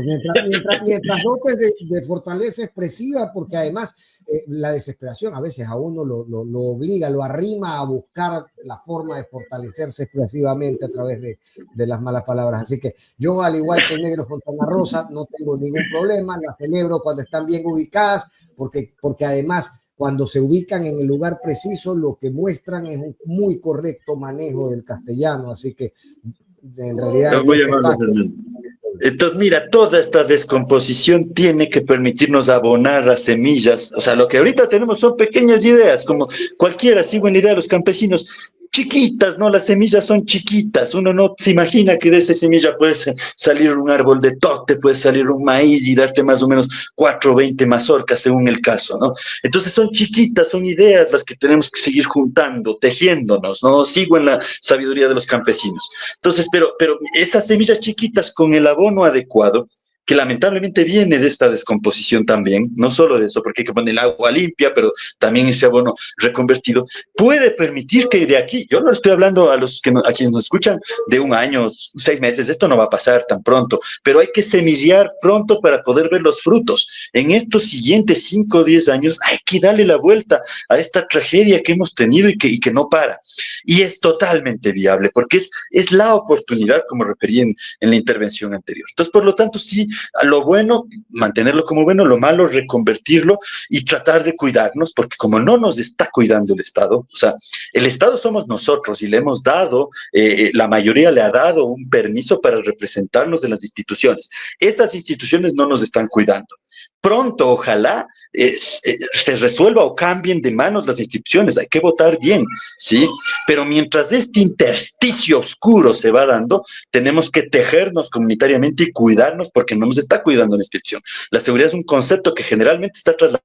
Mientras dotes de fortaleza expresiva, porque además la desesperación a veces a uno lo obliga, lo arrima a buscar la forma de fortalecerse expresivamente a través de las malas palabras. Así que yo, al igual que el Negro Fontana Rosa, no tengo ningún problema, las celebro cuando están bien ubicadas, porque además cuando se ubican en el lugar preciso, lo que muestran es un muy correcto manejo del castellano. Así que, en realidad, en Muy este amable, espacio... Fernando. Entonces, mira, toda esta descomposición tiene que permitirnos abonar las semillas. O sea, lo que ahorita tenemos son pequeñas ideas, como cualquiera, sigo en la idea de los campesinos, chiquitas, ¿no? Las semillas son chiquitas. Uno no se imagina que de esa semilla puede salir un árbol de tote, puede salir un maíz y darte más o menos 4 o 20 mazorcas según el caso, ¿no? Entonces son chiquitas, son ideas las que tenemos que seguir juntando, tejiéndonos, ¿no? Sigo en la sabiduría de los campesinos. Entonces, pero esas semillas chiquitas con el abono adecuado, que lamentablemente viene de esta descomposición también, no solo de eso, porque hay que poner el agua limpia, pero también ese abono reconvertido, puede permitir que de aquí, yo no estoy hablando a los que a quienes nos escuchan de 1 año, 6 meses, esto no va a pasar tan pronto, pero hay que semillar pronto para poder ver los frutos. En estos siguientes 5 o 10 años hay que darle la vuelta a esta tragedia que hemos tenido y que no para. Y es totalmente viable, porque es la oportunidad, como referí en la intervención anterior. Entonces, por lo tanto, sí, a lo bueno, mantenerlo como bueno, lo malo, reconvertirlo y tratar de cuidarnos, porque como no nos está cuidando el Estado, o sea, el Estado somos nosotros y le hemos dado, la mayoría le ha dado un permiso para representarnos en las instituciones. Esas instituciones no nos están cuidando. Pronto, ojalá, se resuelva o cambien de manos las instituciones, hay que votar bien, ¿sí? Pero mientras este intersticio oscuro se va dando, tenemos que tejernos comunitariamente y cuidarnos porque no nos está cuidando la institución. La seguridad es un concepto que generalmente está trasladado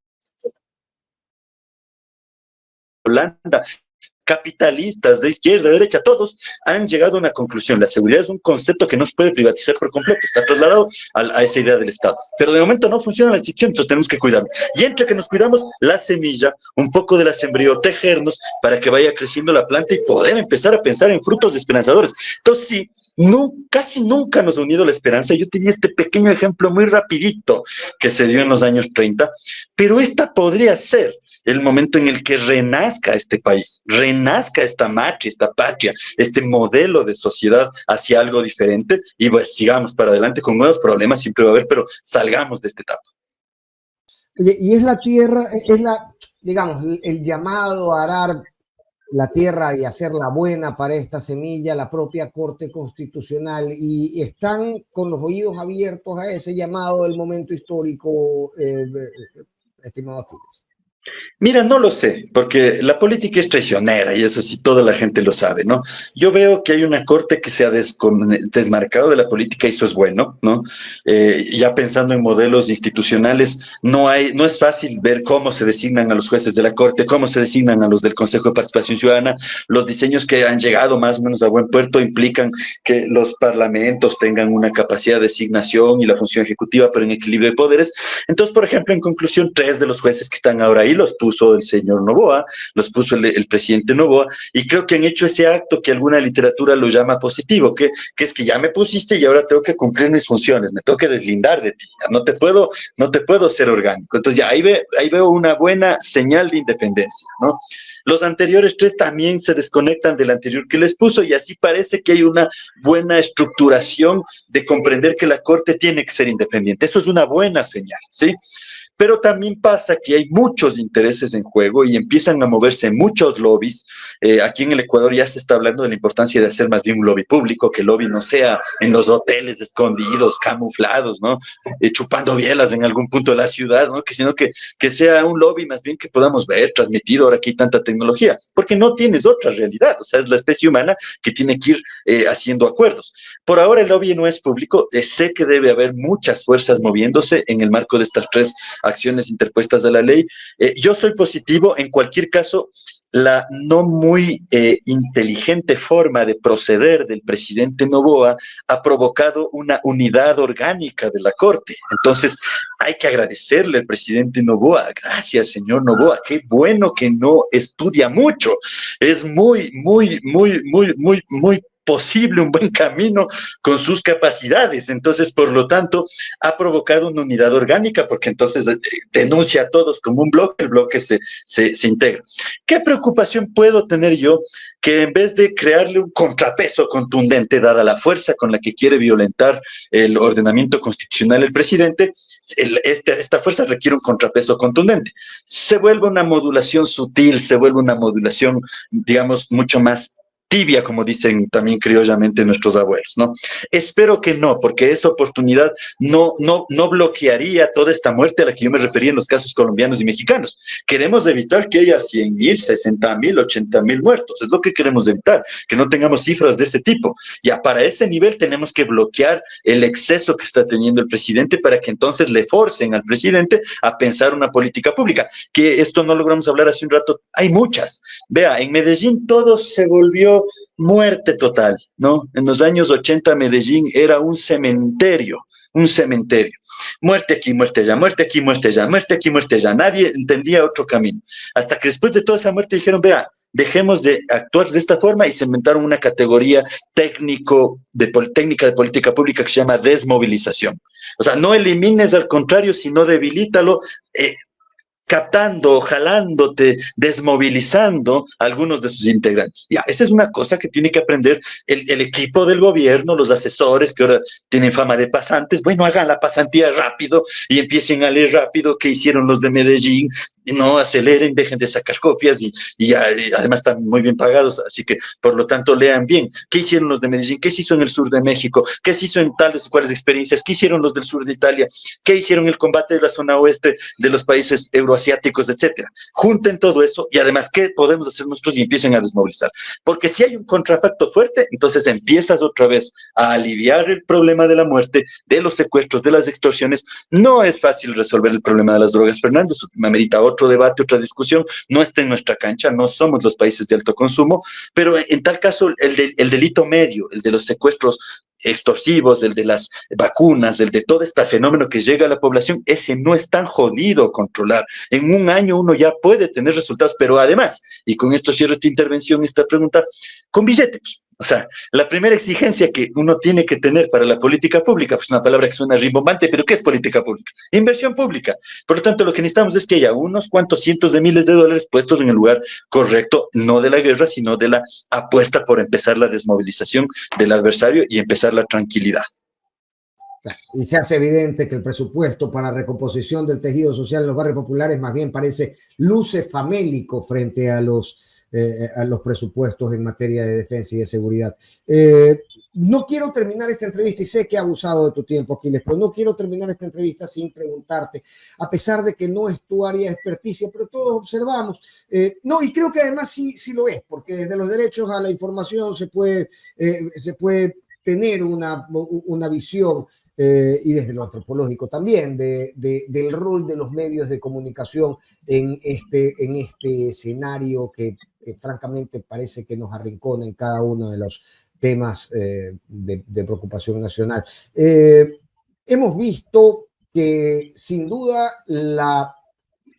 a Holanda. Capitalistas de izquierda, de derecha, todos han llegado a una conclusión. La seguridad es un concepto que no se puede privatizar por completo, está trasladado a esa idea del Estado. Pero de momento no funciona la institución, entonces tenemos que cuidarnos. Y entre que nos cuidamos, la semilla, un poco de la sembrío, tejernos para que vaya creciendo la planta y poder empezar a pensar en frutos esperanzadores. Entonces sí, no, casi nunca nos ha unido la esperanza. Yo tenía este pequeño ejemplo muy rapidito que se dio en los años 30, pero esta podría ser el momento en el que renazca este país, renazca esta marcha, esta patria, este modelo de sociedad hacia algo diferente y pues sigamos para adelante con nuevos problemas, siempre va a haber, pero salgamos de esta etapa. Oye, y es la tierra, es la, digamos, el llamado a arar la tierra y hacerla buena para esta semilla, la propia Corte Constitucional, y están con los oídos abiertos a ese llamado del momento histórico, estimado Aquiles. Mira, no lo sé, porque la política es traicionera y eso sí toda la gente lo sabe, ¿no? Yo veo que hay una corte que se ha desmarcado de la política y eso es bueno, ¿no? Ya pensando en modelos institucionales, no es fácil ver cómo se designan a los jueces de la corte, cómo se designan a los del Consejo de Participación Ciudadana. Los diseños que han llegado más o menos a buen puerto implican que los parlamentos tengan una capacidad de designación y la función ejecutiva, pero en equilibrio de poderes. Entonces, por ejemplo, en conclusión, 3 de los jueces que están ahora ahí los puso el señor Noboa, los puso el presidente Noboa, y creo que han hecho ese acto que alguna literatura lo llama positivo, que es que ya me pusiste y ahora tengo que cumplir mis funciones, me tengo que deslindar de ti, no te puedo ser orgánico. Entonces ya ahí veo una buena señal de independencia, ¿no? Los anteriores 3 también se desconectan del anterior que les puso y así parece que hay una buena estructuración de comprender que la Corte tiene que ser independiente. Eso es una buena señal, ¿sí? Pero también pasa que hay muchos intereses en juego y empiezan a moverse muchos lobbies. Aquí en el Ecuador ya se está hablando de la importancia de hacer más bien un lobby público, que el lobby no sea en los hoteles escondidos, camuflados, ¿no? Chupando bielas en algún punto de la ciudad, ¿no? Sino que sea un lobby más bien que podamos ver transmitido ahora que hay tanta tecnología, porque no tienes otra realidad, o sea, es la especie humana que tiene que ir haciendo acuerdos. Por ahora el lobby no es público, sé que debe haber muchas fuerzas moviéndose en el marco de estas 3 acciones interpuestas a la ley. Yo soy positivo, en cualquier caso, la no muy inteligente forma de proceder del presidente Noboa ha provocado una unidad orgánica de la Corte. Entonces, hay que agradecerle al presidente Noboa. Gracias, señor Noboa. Qué bueno que no estudia mucho. Es muy posible, un buen camino con sus capacidades. Entonces, por lo tanto, ha provocado una unidad orgánica, porque entonces denuncia a todos como un bloque, el bloque se integra. ¿Qué preocupación puedo tener yo? Que en vez de crearle un contrapeso contundente, dada la fuerza con la que quiere violentar el ordenamiento constitucional el presidente, esta fuerza requiere un contrapeso contundente. Se vuelve una modulación sutil, se vuelve una modulación, digamos, mucho más tibia, como dicen también criollamente nuestros abuelos, ¿no? Espero que no, porque esa oportunidad no bloquearía toda esta muerte a la que yo me refería en los casos colombianos y mexicanos. Queremos evitar que haya 100.000, 60.000, 80.000 muertos, es lo que queremos evitar, que no tengamos cifras de ese tipo. Ya para ese nivel tenemos que bloquear el exceso que está teniendo el presidente para que entonces le forcen al presidente a pensar una política pública, que esto no logramos hablar hace un rato, hay muchas. Vea, en Medellín todo se volvió muerte total, ¿no? En los años 80 Medellín era un cementerio, un cementerio. Muerte aquí, muerte allá, muerte aquí, muerte allá, muerte aquí, muerte allá. Nadie entendía otro camino. Hasta que después de toda esa muerte dijeron, vea, dejemos de actuar de esta forma y se inventaron una categoría técnica de política pública que se llama desmovilización. O sea, no elimines, al contrario, sino debilítalo, captando, jalándote, desmovilizando a algunos de sus integrantes. Ya, esa es una cosa que tiene que aprender el equipo del gobierno, los asesores que ahora tienen fama de pasantes. Bueno, hagan la pasantía rápido y empiecen a leer rápido qué hicieron los de Medellín, no aceleren, dejen de sacar copias y además están muy bien pagados, así que por lo tanto lean bien qué hicieron los de Medellín, qué se hizo en el sur de México, qué se hizo en tales y cuales experiencias, qué hicieron los del sur de Italia, qué hicieron en el combate de la zona oeste de los países euroasiáticos, etcétera. Junten todo eso y además qué podemos hacer nosotros y empiecen a desmovilizar, porque si hay un contrafacto fuerte, entonces empiezas otra vez a aliviar el problema de la muerte, de los secuestros, de las extorsiones. No es fácil resolver el problema de las drogas, Fernando, eso amerita otro debate, otra discusión, no está en nuestra cancha, no somos los países de alto consumo, pero en tal caso el delito medio, el de los secuestros extorsivos, el de las vacunas, el de todo este fenómeno que llega a la población, ese no es tan jodido controlar. En un año uno ya puede tener resultados, pero además, y con esto cierro esta intervención, esta pregunta, con billetes. O sea, la primera exigencia que uno tiene que tener para la política pública, pues una palabra que suena rimbombante, pero ¿qué es política pública? Inversión pública. Por lo tanto, lo que necesitamos es que haya unos cuantos cientos de miles de dólares puestos en el lugar correcto, no de la guerra, sino de la apuesta por empezar la desmovilización del adversario y empezar la tranquilidad. Y se hace evidente que el presupuesto para recomposición del tejido social en los barrios populares más bien luce famélico frente a los presupuestos en materia de defensa y de seguridad. No quiero terminar esta entrevista, y sé que he abusado de tu tiempo, Aquiles, pero no quiero terminar esta entrevista sin preguntarte, a pesar de que no es tu área de experticia, pero todos observamos, no, y creo que además sí lo es, porque desde los derechos a la información se puede tener una visión, y desde lo antropológico también, del rol de los medios de comunicación en este escenario que francamente parece que nos arrincona en cada uno de los temas de preocupación nacional. Hemos visto que sin duda la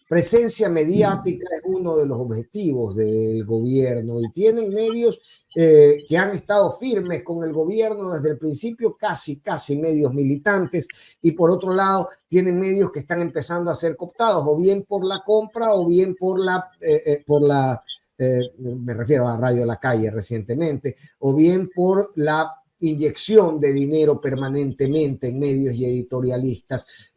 presencia mediática es uno de los objetivos del gobierno y tienen medios que han estado firmes con el gobierno desde el principio, casi medios militantes, y por otro lado tienen medios que están empezando a ser cooptados o bien por la compra o bien por me refiero a Radio La Calle recientemente, o bien por la inyección de dinero permanentemente en medios y editorialistas.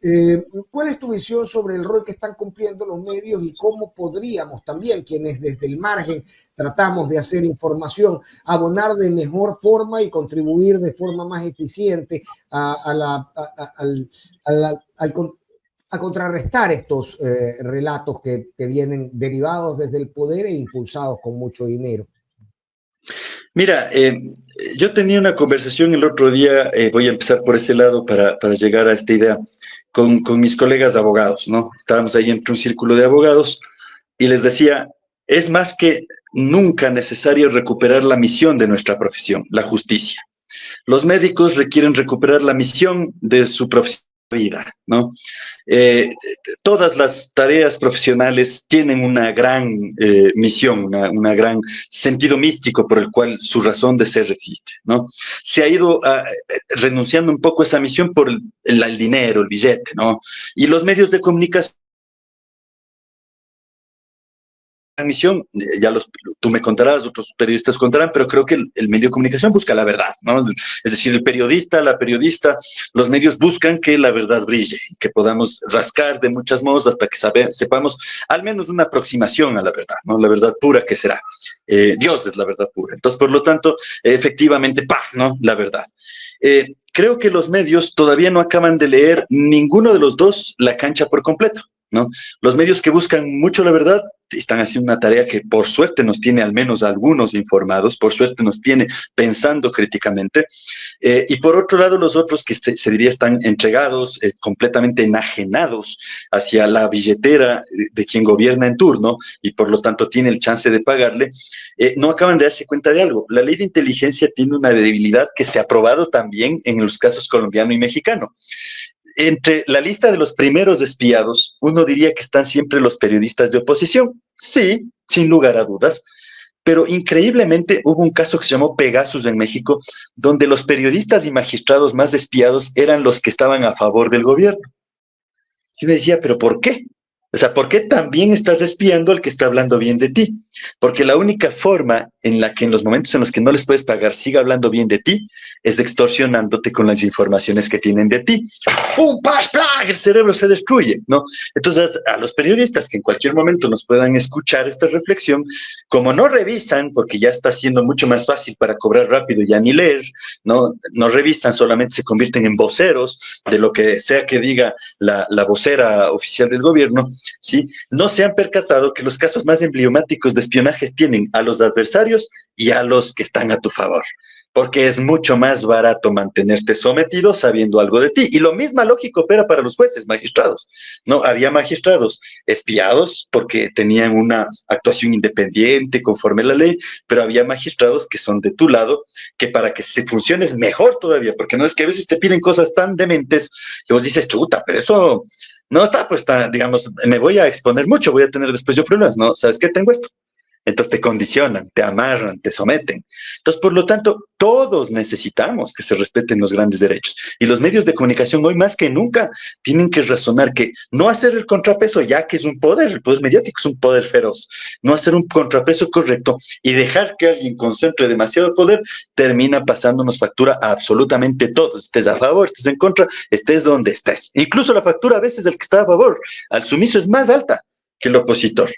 ¿Cuál es tu visión sobre el rol que están cumpliendo los medios y cómo podríamos también, quienes desde el margen tratamos de hacer información, abonar de mejor forma y contribuir de forma más eficiente a contrarrestar estos relatos que vienen derivados desde el poder e impulsados con mucho dinero? Mira, yo tenía una conversación el otro día, voy a empezar por ese lado para llegar a esta idea, con mis colegas abogados, ¿no? Estábamos ahí entre un círculo de abogados y les decía, es más que nunca necesario recuperar la misión de nuestra profesión, la justicia. Los médicos requieren recuperar la misión de su profesión, vida, ¿no? Todas las tareas profesionales tienen una gran misión, una gran sentido místico por el cual su razón de ser existe, ¿no? Se ha ido renunciando un poco a esa misión por el dinero, el billete, ¿no? Y los medios de comunicación misión, tú me contarás, otros periodistas contarán, pero creo que el medio de comunicación busca la verdad, ¿no? Es decir, el periodista, la periodista, los medios buscan que la verdad brille, que podamos rascar de muchos modos hasta que sepamos al menos una aproximación a la verdad, ¿no? La verdad pura que será. Dios es la verdad pura. Entonces, por lo tanto, efectivamente, ¡pah!, ¿no? La verdad. Creo que los medios todavía no acaban de leer ninguno de los dos la cancha por completo, ¿no? Los medios que buscan mucho la verdad están haciendo una tarea que por suerte nos tiene al menos algunos informados, por suerte nos tiene pensando críticamente, y por otro lado los otros que se diría están entregados, completamente enajenados hacia la billetera de quien gobierna en turno y por lo tanto tiene el chance de pagarle, no acaban de darse cuenta de algo. La ley de inteligencia tiene una debilidad que se ha probado también en los casos colombiano y mexicano. Entre la lista de los primeros espiados, uno diría que están siempre los periodistas de oposición. Sí, sin lugar a dudas, pero increíblemente hubo un caso que se llamó Pegasus en México, donde los periodistas y magistrados más espiados eran los que estaban a favor del gobierno. Yo me decía, ¿pero por qué? O sea, ¿por qué también estás espiando al que está hablando bien de ti? Porque la única forma en la que en los momentos en los que no les puedes pagar siga hablando bien de ti es extorsionándote con las informaciones que tienen de ti. ¡Pum, pash, plag! El cerebro se destruye, ¿no? Entonces, a los periodistas que en cualquier momento nos puedan escuchar esta reflexión, como no revisan, porque ya está siendo mucho más fácil para cobrar rápido ya ni leer, ¿no? No revisan, solamente se convierten en voceros de lo que sea que diga la vocera oficial del gobierno, ¿sí? No se han percatado que los casos más emblemáticos de espionaje tienen a los adversarios y a los que están a tu favor, porque es mucho más barato mantenerte sometido sabiendo algo de ti. Y lo misma lógica opera para los jueces, magistrados, ¿no? Había magistrados espiados porque tenían una actuación independiente conforme a la ley, pero había magistrados que son de tu lado, que para que se funcione es mejor todavía, porque no es que a veces te piden cosas tan dementes que vos dices, chuta, pero eso no está, pues está, digamos, me voy a exponer mucho, voy a tener después yo problemas, ¿no? ¿Sabes qué? Tengo esto. Entonces te condicionan, te amarran, te someten. Entonces, por lo tanto, todos necesitamos que se respeten los grandes derechos. Y los medios de comunicación hoy más que nunca tienen que razonar que no hacer el contrapeso, ya que es un poder, el poder mediático es un poder feroz, no hacer un contrapeso correcto y dejar que alguien concentre demasiado poder, termina pasándonos factura a absolutamente todos. Estés a favor, estés en contra, estés donde estés. Incluso la factura a veces del que está a favor, al sumiso, es más alta que el opositor.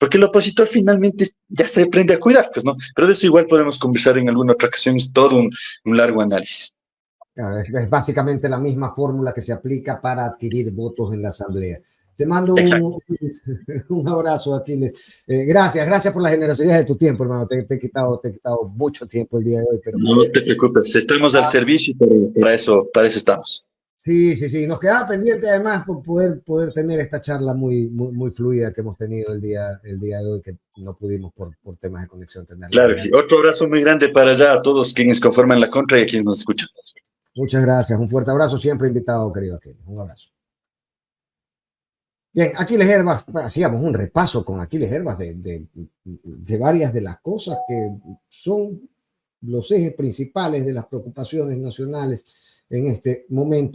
Porque el opositor finalmente ya se aprende a cuidar, pues, ¿no? Pero de eso igual podemos conversar en alguna otra ocasión, es todo un largo análisis. Claro, es básicamente la misma fórmula que se aplica para adquirir votos en la Asamblea. Te mando un abrazo, Aquiles. Gracias por la generosidad de tu tiempo, hermano. Te he quitado mucho tiempo el día de hoy. Pero, no te preocupes, estamos al servicio y para eso estamos. Sí. Nos quedaba pendiente además por poder tener esta charla muy fluida que hemos tenido el día de hoy, que no pudimos por temas de conexión tenerla. Claro, sí. Otro abrazo muy grande para allá a todos quienes conforman la contra y a quienes nos escuchan. Muchas gracias. Un fuerte abrazo, siempre invitado, querido Aquiles. Un abrazo. Bien, Aquiles Hervas, hacíamos un repaso con Aquiles Hervas de varias de las cosas que son los ejes principales de las preocupaciones nacionales en este momento.